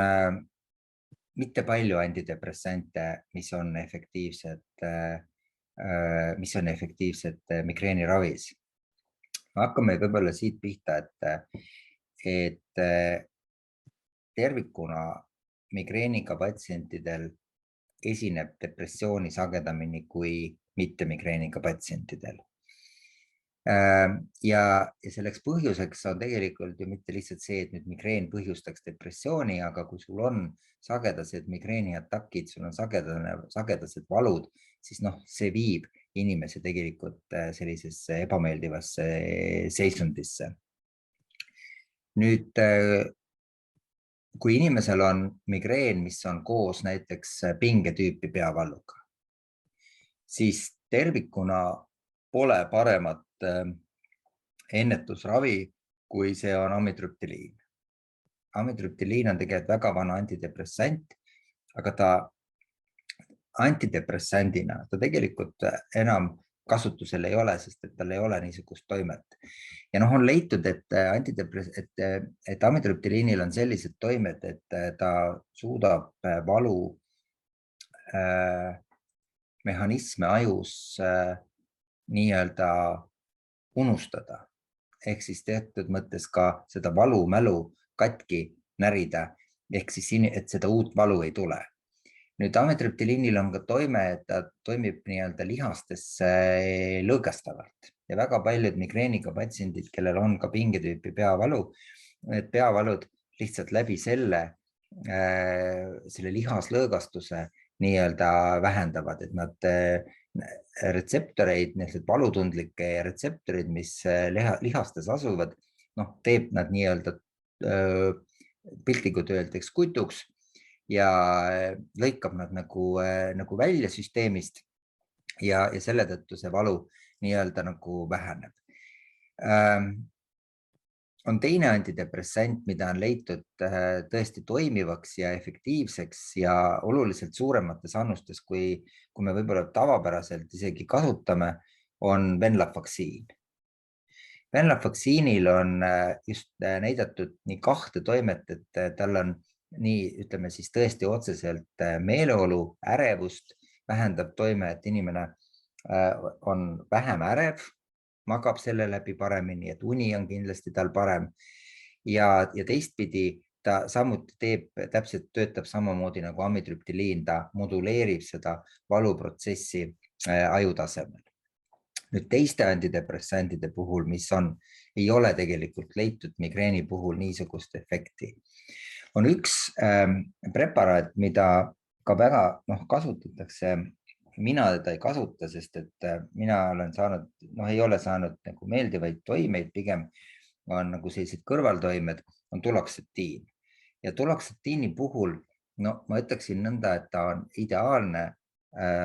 mitte palju antidepressante, mis on efektiivsed migreeniravis. Hakkame võib-olla siit pihta, et tervikuna migreeniga patsientidel esineb depressiooni sagedamini kui mitte migreeniga patsientidel. Ja selleks põhjuseks on tegelikult ju mitte lihtsalt see, et nüüd migreen põhjustaks depressiooni, aga kui sul on sagedased migreeniatakid, sul on sagedased valud, siis see viib inimese tegelikult sellisesse ebameeldivasse seisundisse. Nüüd, kui inimesel on migreen, mis on koos näiteks pingetüüpi peavalluga, siis tervikuna pole paremat ennetusravi, kui see on amitriptiliin. Amitriptiliin on tegelikult väga vana antidepressant, aga ta antidepressandina ta tegelikult enam kasutusel ei ole, sest et tal ei ole niisugust toimet. Ja on leitud, et amitriptiliinil on sellised toimed, et ta suudab valu mehhanisme ajus nii-öelda unustada. Ehk siis teatud mõttes ka seda valu-mälu katki närida, ehk siis, et seda uut valu ei tule. Nüüd amitriptyliinil on ka toime, et ta toimib nii-öelda lihastesse lõõgastavalt ja väga paljud migreeniga patsiendid, kellel on ka pingetüüpi peavalu, need peavalud lihtsalt läbi selle lihaslõõgastuse nii-öelda vähendavad, et nad retseptoreid, valutundlikke retseptoreid, mis lihastes asuvad, teeb nad nii-öelda piltlikult öeldeks kutuks ja lõikab nad nagu välja süsteemist ja selle tõttu see valu nii-öelda nagu väheneb. On teine antidepressant, mida on leitud tõesti toimivaks ja efektiivseks ja oluliselt suuremates annustes, kui me võib-olla tavapäraselt isegi kasutame, on venlafaksiin. Venlafaksiinil on just näidatud nii kahte toimet, et tal on nii, ütleme siis tõesti otseselt meeleolu, ärevust vähendab toime, et inimene on vähem ärev, magab selle läbi paremini, et uni on kindlasti tal parem ja teistpidi ta samuti töötab samamoodi nagu amitriptyliin, ta moduleerib seda valuprotsessi aju tasemel. Nüüd teiste antidepressantide puhul, mis ei ole tegelikult leitud migreeni puhul niisugust efekti. On üks preparaat, mida ka väga kasutatakse. Mina teda ei kasuta, sest et mina olen saanud, ei ole saanud nagu meeldivaid toimeid, pigem on nagu sellised kõrvaltoimed, on tuloksetiini. Ja tuloksetiini puhul, ma ütleksin nõnda, et ta on ideaalne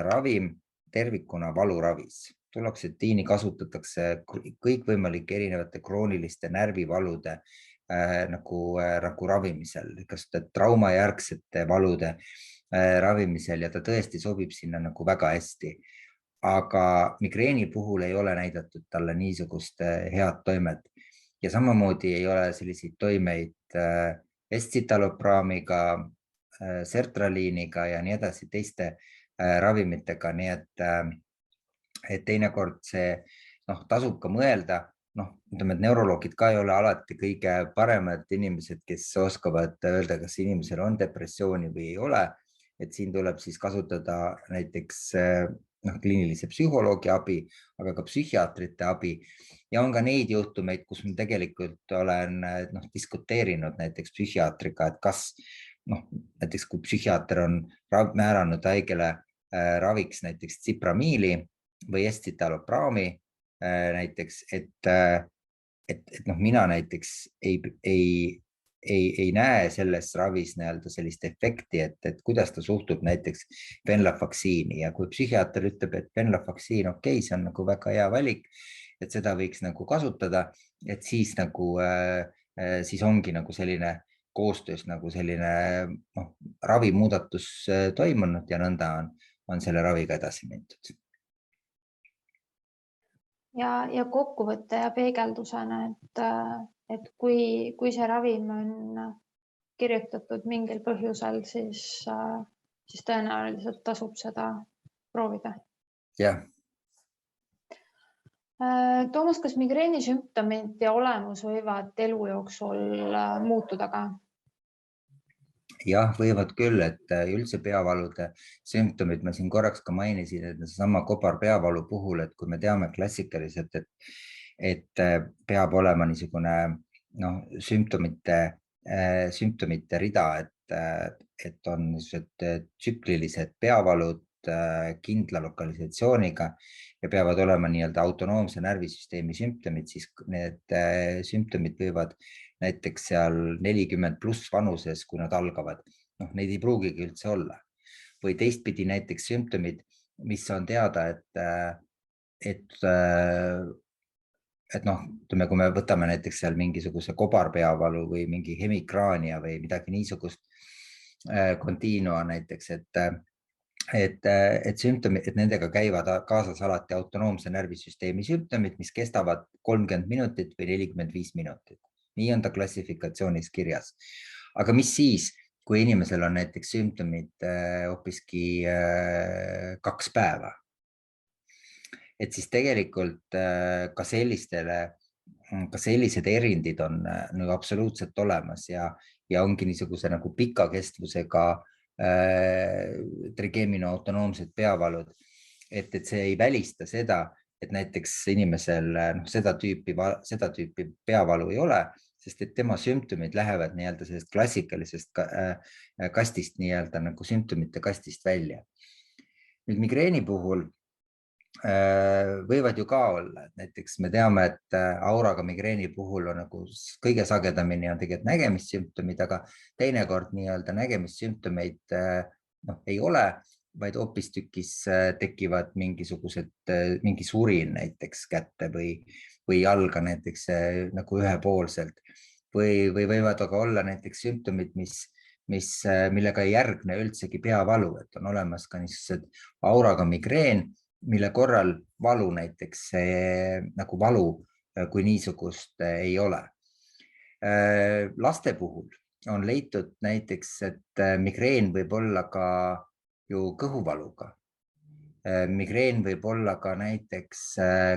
ravim tervikuna valuravis. Tuloksetiini kasutatakse kõikvõimalike erinevate krooniliste närvivalude nagu ravimisel, kas traumajärgsete valude ravimisel ja ta tõesti sobib sinna nagu väga hästi. Aga migreeni puhul ei ole näidatud talle niisugust head toimet ja samamoodi ei ole selliseid toimeid escitalopram'iga, sertraliiniga ja nii edasi teiste ravimitega, nii et teinekord see tasub ka mõelda, ütleme, et neuroloogid ka ei ole alati kõige paremad inimesed, kes oskavad öelda, kas inimesel on depressiooni või ei ole, et siin tuleb siis kasutada näiteks kliinilise psühholoogi abi, aga ka psühhiaatrite abi ja on ka neid juhtumeid, kus ma tegelikult olen diskuteerinud näiteks psühhiaatriga, et kas näiteks kui psühhiaater on määranud haigele raviks näiteks tsipramiili või escitalopram'i näiteks, et mina näiteks ei näe selles ravis sellist efekti, et kuidas ta suhtub näiteks venlafaksiini ja kui psühhiaater ütleb, et venlafaksiin okei, see on nagu väga hea valik, et seda võiks nagu kasutada, et siis ongi nagu selline koostöös nagu selline ravimuudatus toimunud ja nõnda on selle raviga edasi mindud.
Ja kokkuvõtte ja peegeldusena, et kui see ravim on kirjutatud mingil põhjusel, siis tõenäoliselt tasub seda proovida.
Jah.
Toomas, kas migreeni sümptomid ja olemus võivad elu jooksul muutuda ka?
Jah, võivad küll, et üldse peavalude sümptomid, ma siin korraks ka mainisin, et sama kobarpeavalu puhul, et kui me teame klassikaliselt, et peab olema niisugune sümptomite rida, et on tsüklilised peavalud kindla lokalisatsiooniga ja peavad olema nii-öelda autonoomse närvisüsteemi sümptomid, siis need sümptomid võivad näiteks seal 40+ vanuses, kui nad algavad, neid ei pruugigi üldse olla. Või teistpidi näiteks sümptomid, mis on teada, et ütleme, kui me võtame näiteks seal mingisuguse kobarpeavalu või mingi hemikraania või midagi niisugust kontiinua näiteks, et sümptomid, et nendega käivad kaasas alati autonoomse närvisüsteemi sümptomid, mis kestavad 30 minutit või 45 minutit. Nii on ta klassifikatsioonis kirjas. Aga mis siis, kui inimesel on näiteks sümptomid hoopiski 2 päeva, et siis tegelikult ka sellised erindid on nagu absoluutselt olemas ja ongi niisuguse nagu pika kestvusega trigeemino autonoomsed peavalud, et see ei välista seda, et näiteks inimesel seda tüüpi peavalu ei ole, sest et tema sümptomid lähevad nii-öelda sellest klassikalisest kastist nii-öelda nagu sümptomite kastist välja. Nüüd migreeni puhul võivad ju ka olla, et näiteks me teame, et auraga migreeni puhul on nagu kõige sagedamini on tegelikult nägemissümptomid, aga teinekord nii-öelda nägemissümptomeid ei ole, vaid hoopistükkis tekivad mingi surin näiteks kätte või jalga näiteks nagu ühepoolselt või võivad aga olla näiteks sümptomid, millega ei järgne üldsegi peavalu, et on olemas ka niisugused auraga migreen, mille korral valu näiteks nagu valu kui niisugust ei ole. Laste puhul on leitud näiteks, et migreen võib olla ka ju kõhuvaluga. Migreen võib olla ka näiteks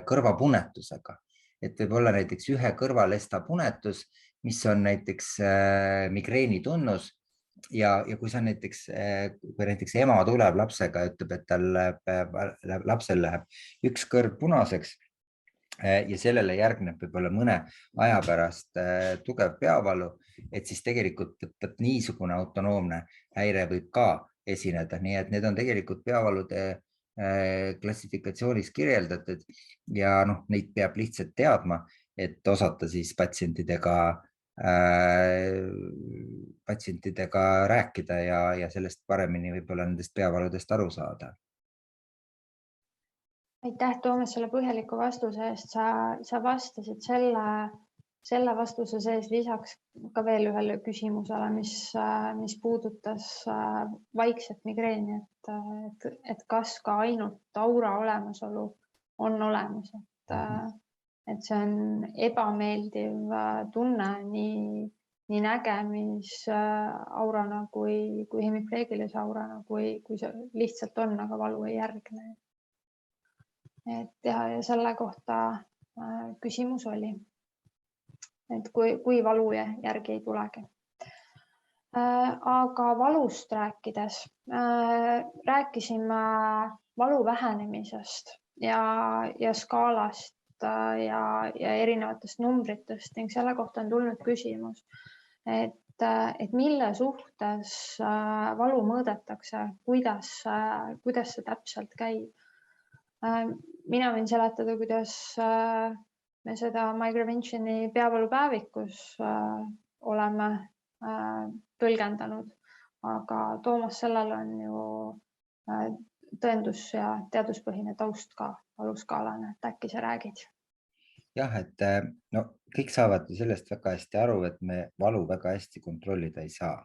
kõrvapunetusega, et võib olla näiteks ühe kõrvalesta punetus, mis on näiteks migreeni tunnus. Ja kui näiteks ema tuleb lapsega ja ütleb, et lapsel läheb üks kõrv punaseks ja sellele järgneb võib-olla mõne aja pärast tugev peavalu, et siis tegelikult niisugune autonoomne häire võib ka esineda, nii et need on tegelikult peavalude klassifikatsioonis kirjeldatud ja neid peab lihtsalt teadma, et osata siis patsientidega rääkida ja sellest paremini võib-olla nendest peavaludest aru saada.
Aitäh, Toomas, selle põhjaliku vastuse eest. Sa vastasid selle vastuse sees lisaks ka veel ühele küsimusele, mis puudutas vaikset migreeni, et kas ka ainult aura olemasolu on olemas, et see on ebameeldiv tunne nii nägemisaurana kui hemipleegilise aurana, kui see lihtsalt on, aga valu ei järgne. Ja selle kohta küsimus oli, et kui valu järgi ei tulegi. Aga valust rääkides rääkisime valu vähenemisest ja skaalast ja erinevatest numbritest ning selle kohta on tulnud küsimus, et mille suhtes valu mõõdetakse, kuidas see täpselt käib. Mina võin seletada, kuidas me seda Migreventioni peavalupäevikus oleme tõlgendanud, aga Toomas, sellel on ju tõendus ja teaduspõhine taust ka valuskaalana, et äkki sa räägid?
Jah, et kõik saavad sellest väga hästi aru, et me valu väga hästi kontrollida ei saa.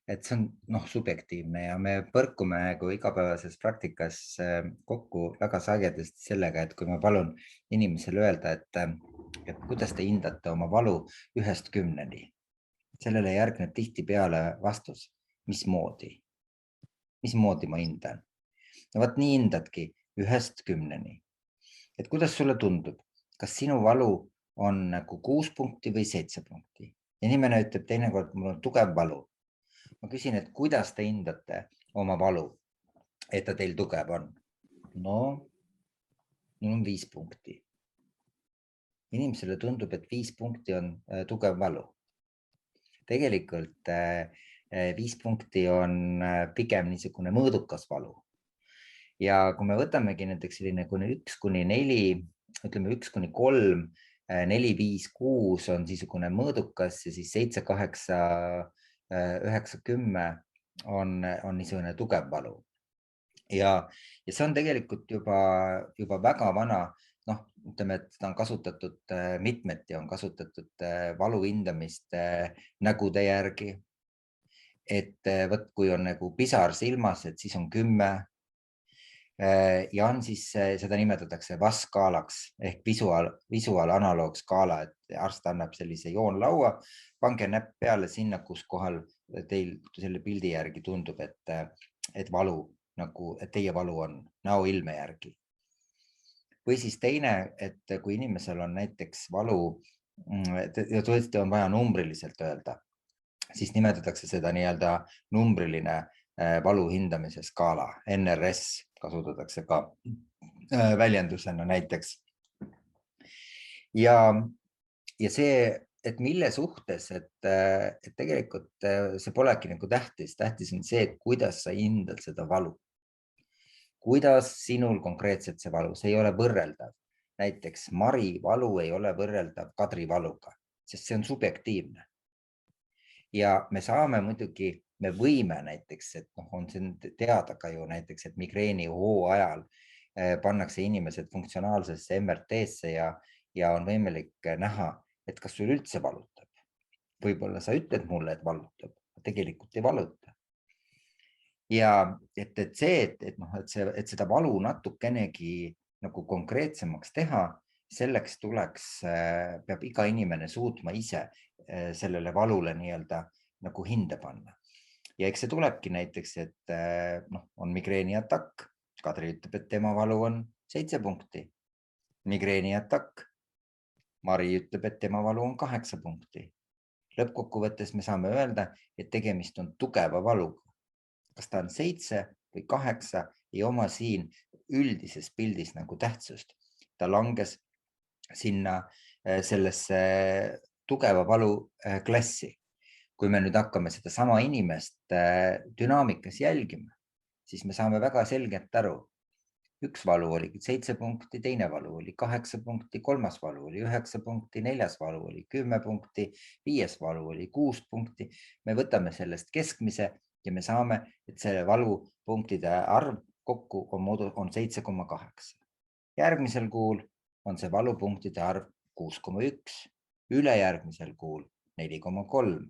Et see on subjektiivne ja me põrkume igapäevases praktikas kokku väga sagedasti sellega, et kui ma palun inimesele öelda, et kuidas te hindate oma valu 1–10, sellele järgneb tihtipeale vastus, mismoodi ma hindan. Ja vaat nii hindadki 1–10. Et kuidas sulle tundub, kas sinu valu on nagu 6 punkti või 7 punkti? Ja inimene ütleb teinekord, mul on tugev valu. Ma küsin, et kuidas te hindate oma valu, et ta teil tugev on? Mul on 5 punkti. Inimesele tundub, et 5 punkti on tugev valu. Tegelikult 5 punkti on pigem niisugune mõõdukas valu. Ja kui me võtamegi näiteks selline 1–4, ütleme 1–3, 4, 5, 6 on niisugune mõõdukas ja siis 7, 8, 9, 10 on niisugune tugev valu. Ja see on tegelikult juba väga vana, ütleme, et seda on kasutatud mitmeti, on kasutatud valu hindamist nägude järgi. Et võt, kui on nagu pisar silmas, et siis on 10. ja on siis, seda nimetatakse VAS-skaalaks ehk visuaalanaloogskaala, et arst annab sellise joonlaua, pange näpp peale sinna, kus kohal teil selle pildi järgi tundub, et valu, nagu et teie valu on näoilme järgi. Või siis teine, et kui inimesel on näiteks valu ja tõesti on vaja numbriliselt öelda, siis nimetatakse seda nii-öelda numbriline valu hindamise skaala, NRS kasutatakse ka väljendusena näiteks. Ja see, et mille suhtes, et tegelikult see polegi nagu tähtis. Tähtis on see, et kuidas sa hindad seda valu. Kuidas sinul konkreetselt see valu, see ei ole võrreldav. Näiteks Mari valu ei ole võrreldav Kadri valuga, sest see on subjektiivne. Ja me saame muidugi, me võime näiteks, et on see teada ka ju näiteks, et migreeni hoo ajal pannakse inimesed funktsionaalsesse MRT-sse ja on võimalik näha, et kas sul üldse valutab. Võib-olla sa ütled mulle, et valutab, tegelikult ei valuta. Ja et seda valu natukenegi nagu konkreetsemaks teha, selleks peab iga inimene suutma ise sellele valule nii-öelda nagu hinde panna. Ja eks see tulebki näiteks, et on migreeni atakk. Kadri ütleb, et tema valu on 7 punkti. Migreeni atakk. Mari ütleb, et tema valu on 8 punkti. Lõppkokkuvõttes me saame öelda, et tegemist on tugeva valuga. Kas ta on 7 või 8, ei oma siin üldises pildis nagu tähtsust. Ta langes sinna sellesse tugeva valu klassi. Kui me nüüd hakkame seda sama inimest dünaamikas jälgima, siis me saame väga selgelt aru. Üks valu oli 7 punkti, teine valu oli 8 punkti, kolmas valu oli 9 punkti, neljas valu oli 10 punkti, 5 valu oli 6 punkti. Me võtame sellest keskmise ja me saame, et selle valupunktide arv kokku on 7,8. Järgmisel kuul on see valupunktide arv 6,1, ülejärgmisel kuul 4,3.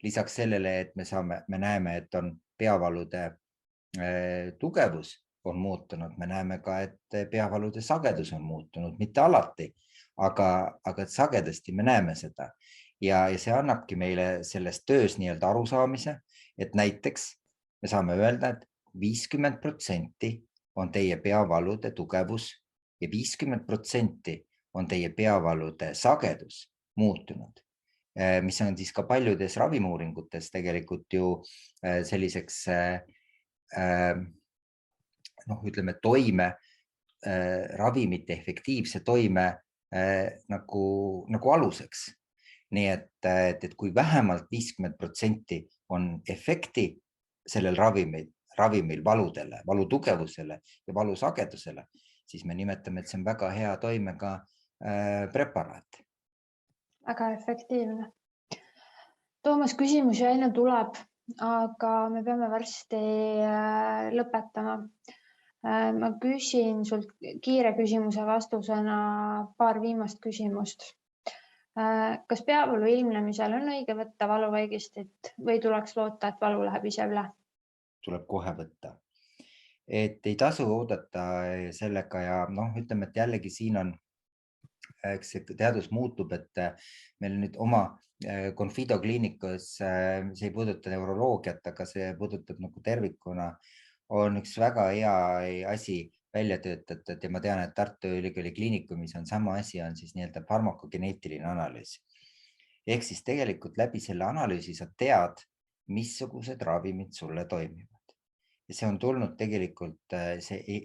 Lisaks sellele, et me näeme, et on peavalude tugevus on muutunud, me näeme ka, et peavalude sagedus on muutunud, mitte alati, aga sagedasti me näeme seda. Ja see annabki meile sellest töös nii-öelda arusaamise, et näiteks me saame öelda, et 50% on teie peavalude tugevus ja 50% on teie peavalude sagedus muutunud, mis on siis ka paljudes ravimuuringutes tegelikult ju selliseks ütleme toime, ravimite efektiivse toime nagu aluseks. Nii et kui vähemalt 50% on efekti sellel ravimil valudele, valu tugevusele ja valu sagedusele, siis me nimetame, et see on väga hea toimega preparaat.
Väga efektiivne. Toomas, küsimusi aina tuleb, aga me peame varsti lõpetama. Ma küsin sult kiire küsimuse vastusena paar viimast küsimust. Kas peavalu ilmnemisel on õige võtta valuvaigistit või tuleks loota, et valu läheb ise üle?
Tuleb kohe võtta. Et ei tasu oodata sellega ja ütleme, et jällegi siin on, eks teadus muutub, et meil nüüd oma Confido kliinikas, see ei puuduta neuroloogiat, aga see puudutab nagu tervikuna, on üks väga hea asi välja töötatud ja ma tean, et Tartu Ülikooli kliinikumis on sama asi, on siis nii-öelda farmakogeneetiline analüüs. Ehk siis tegelikult läbi selle analüüsi sa tead, missugused ravimid sulle toimivad. Ja see on tulnud tegelikult, see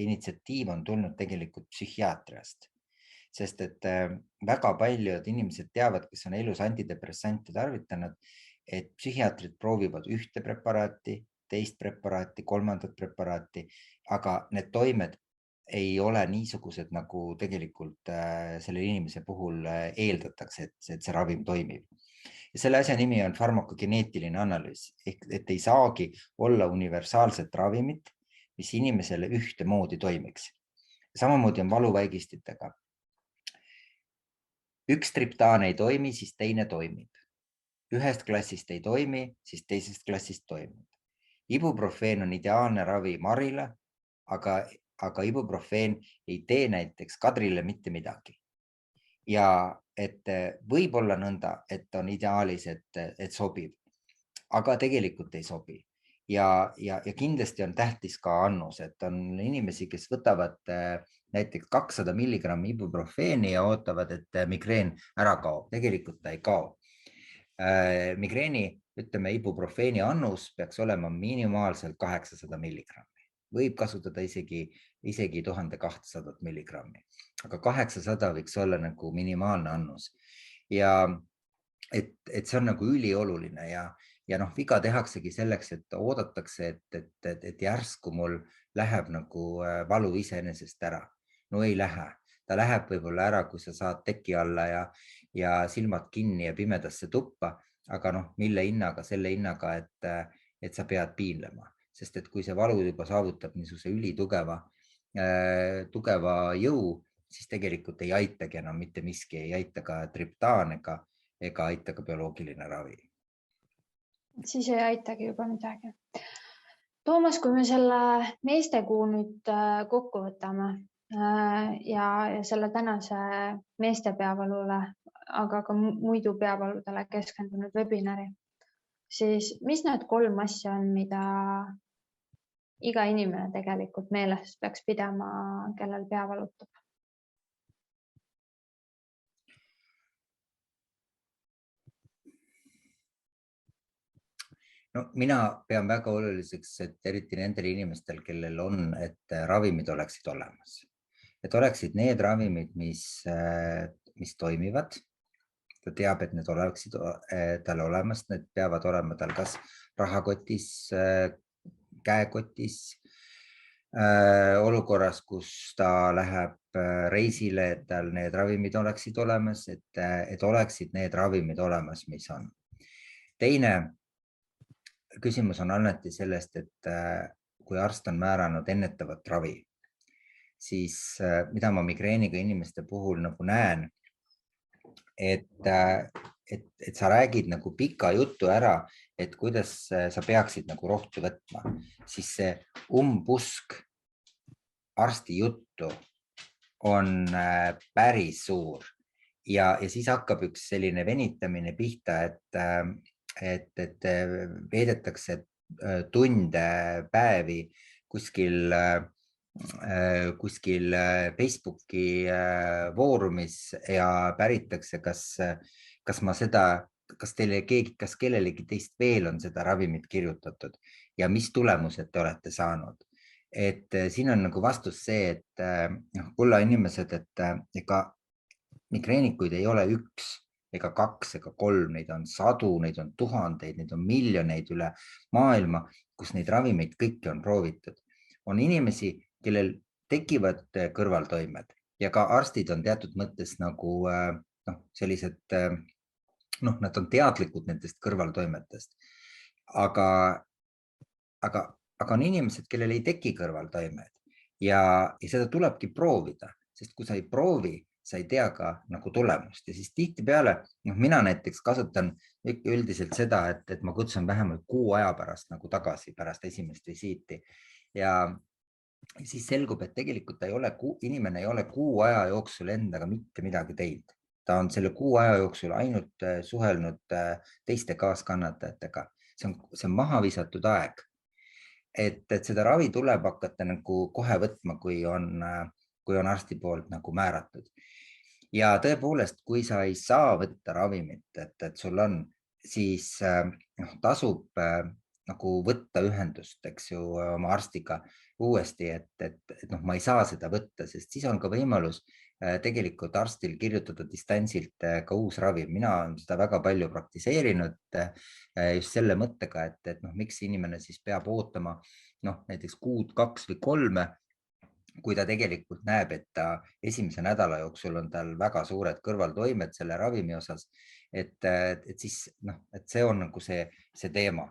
initsiatiiv on tulnud tegelikult psühhiaatriast, sest et väga paljud inimesed teavad, kes on elus antidepressante tarvitanud, et psühhiaatrid proovivad ühte preparaati, teist preparaati, kolmandat preparaati, aga need toimed ei ole niisugused, nagu tegelikult selle inimese puhul eeldatakse, et see ravim toimib. Ja selle asja nimi on farmakogeneetiline analüüs, et ei saagi olla universaalset ravimit, mis inimesele ühtemoodi toimiks. Samamoodi on valuvaigistitega. Üks triptaan ei toimi, siis teine toimib. Ühest klassist ei toimi, siis teisest klassist toimib. Ibuprofeen on ideaalne ravi Marile, aga ibuprofeen ei tee näiteks Kadrile mitte midagi. Ja et võib olla nõnda, et on ideaalis, et sobib, aga tegelikult ei sobi. Ja kindlasti on tähtis ka annus, et on inimesi, kes võtavad näiteks 200 milligrammi ibuprofeeni ja ootavad, et migreen ära kaob. Tegelikult ta ei kao. Migreeni, ütleme, ibuprofeeni annus peaks olema minimaalselt 800 milligrammi. Võib kasutada isegi 1200 milligrammi, aga 800 võiks olla nagu minimaalne annus. Ja et see on nagu ülioluline ja noh, viga tehaksegi selleks, et oodatakse, et järsku mul läheb nagu valu iseenesest ära. No ei lähe. Ta läheb võib-olla ära, kui sa saad teki alla ja silmad kinni ja pimedasse tuppa, aga noh, mille hinnaga, selle hinnaga, et sa pead piinlema. Sest et kui see valu juba saavutab niisuguse ülitugeva jõu, siis tegelikult ei aitagi enam mitte miski, ei aita ka triptaan ega aita ka bioloogiline ravi.
Siis ei aitagi juba midagi. Toomas, kui me selle meestekuu nüüd kokku võtame ja selle tänase meeste peavalule, aga ka muidu peavaludele keskendunud webinari, siis mis need 3 asja on, mida iga inimene tegelikult meeles peaks pidama, kellel pea valutab?
No, mina pean väga oluliseks, et eriti nendel inimestel, kellel on, et ravimid oleksid olemas. Et oleksid need ravimid, mis toimivad. Ta teab, et need oleksid tal olemas, need peavad olema tal kas rahakotis, käekotis, olukorras, kus ta läheb reisile, et tal need ravimid oleksid olemas, et oleksid need ravimid olemas, mis on. Teine küsimus on alati sellest, et kui arst on määranud ennetavat ravi, siis mida ma migreeniga inimeste puhul nagu näen, et sa räägid nagu pika jutu ära, et kuidas sa peaksid nagu rohtu võtma, siis see umbusk arsti juttu on päris suur ja siis hakkab üks selline venitamine pihta, et veedetakse tunde, päevi kuskil Facebooki foorumis ja päritakse, kas kellelegi teist veel on seda ravimit kirjutatud ja mis tulemused te olete saanud. Et siin on nagu vastus see, et kulla inimesed, et ega migreenikuid ei ole 1 ega 2 ega 3, neid on sadu, neid on tuhandeid, neid on miljoneid üle maailma, kus neid ravimeid kõiki on proovitud. On inimesi, kellel tekivad kõrvaltoimed ja ka arstid on teatud mõttes nagu sellised, nad on teadlikud nendest kõrvaltoimetest, aga on inimesed, kellel ei teki kõrvaltoimed ja seda tulebki proovida, sest kui sa ei proovi, sa ei tea ka nagu tulemust ja siis tihtipeale, mina näiteks kasutan üldiselt seda, et ma kutsun vähemalt 6 aja pärast nagu tagasi pärast esimest visiiti ja siis selgub, et tegelikult inimene ei ole 6 aja jooksul endaga mitte midagi teinud. Ta on selle 6 aja jooksul ainult suhelnud teiste kaaskannatajatega. See on maha visatud aeg. Et seda ravi tuleb hakata nagu kohe võtma, kui on arsti poolt nagu määratud. Ja tõepoolest, kui sa ei saa võtta ravimit, et sul on, siis tasub nagu võtta ühendust, eks ju, oma arstiga uuesti, et ma ei saa seda võtta, sest siis on ka võimalus tegelikult arstil kirjutada distantsilt ka uus ravim. Mina olen seda väga palju praktiseerinud just selle mõttega, et miks inimene siis peab ootama näiteks kuud, 2 või 3, kui ta tegelikult näeb, et ta esimese nädala jooksul on tal väga suured kõrvaltoimed selle ravimi osas, et siis et see on nagu see teema,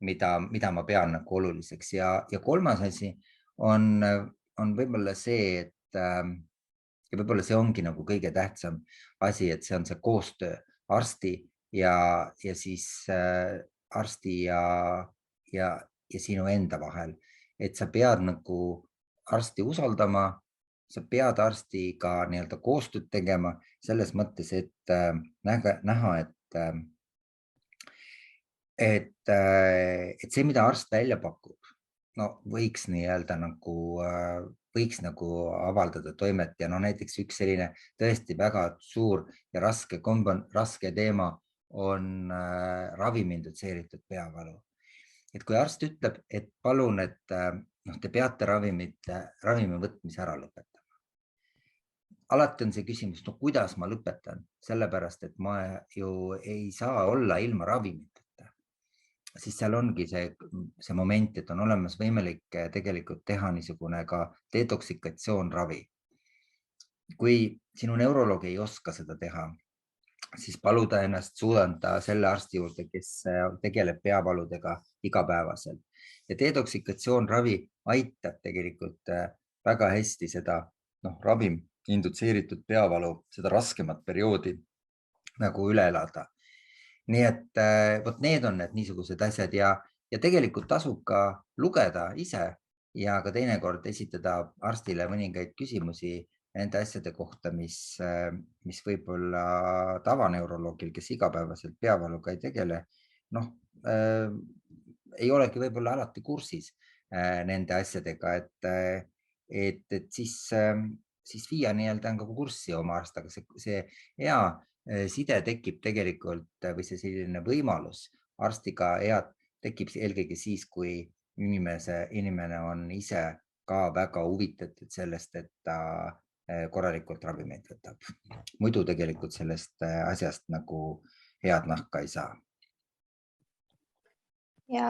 mida ma pean nagu oluliseks ja 3. asi on võib-olla see, ja võib-olla see ongi nagu kõige tähtsam asi, et see on see koostöö arsti ja siis arsti ja sinu enda vahel, et sa pead nagu arsti usaldama, sa pead arstiga nii-öelda koostööd tegema selles mõttes, et näha, et see, mida arst välja pakub, no võiks nii-öelda võiks nagu avaldada toimet ja näiteks üks selline tõesti väga suur ja raske teema on ravimi indutseeritud peavalu. Et kui arst ütleb, et palun, et te peate ravimi võtmise ära lõpetama. Alati on see küsimus, kuidas ma lõpetan, sellepärast, et ma ju ei saa olla ilma ravimiteta. Siis seal ongi see moment, et on olemas võimalik tegelikult teha niisugune ka detoksikatsioonravi. Kui sinu neuroloog ei oska seda teha, siis paluda ennast suunata selle arsti juurde, kes tegeleb peavaludega igapäevaselt. Ja detoksikatsioonravi aitab tegelikult väga hästi seda ravim indutseeritud peavalu, seda raskemat perioodi nagu üle elada. Nii et need on need niisugused asjad ja tegelikult tasub ka lugeda ise ja ka teinekord esitada arstile mõningaid küsimusi nende asjade kohta, mis võib-olla tavaneuroloogil, kes igapäevaselt peavaluga ei tegele, ei olegi võib-olla alati kursis nende asjadega, et siis viia nii-öelda kurssi oma arstaga. See hea side tekib tegelikult või see selline võimalus arstiga tekib eelkõige siis, kui inimene on ise ka väga huvitatud sellest, et ta korralikult ravimeid võtab. Muidu tegelikult sellest asjast nagu head nahka ei saa.
Ja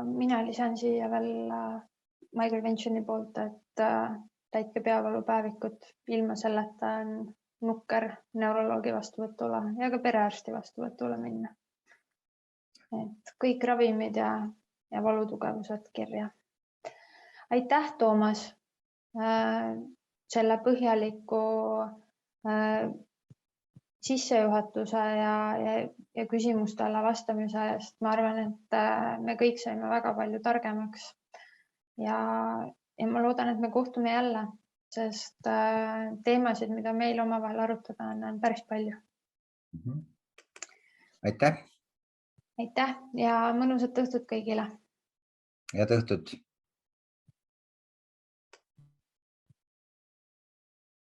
mina lisan siia veel Michael Vencheni poolt, et täitke peavalupäevikut. Ilma selleta on nukker neuroloogi vastuvõtule ja ka perearsti vastuvõtule minna. Et kõik ravimid ja valutugevused kirja. Aitäh, Toomas, selle põhjaliku sissejuhatuse ja küsimustele vastamise eest. Ma arvan, et me kõik saime väga palju targemaks ja ma loodan, et me kohtume jälle, sest teemasid, mida meil omavahel arutada on päris palju.
Aitäh!
Aitäh ja mõnusat õhtut kõigile!
Head õhtut!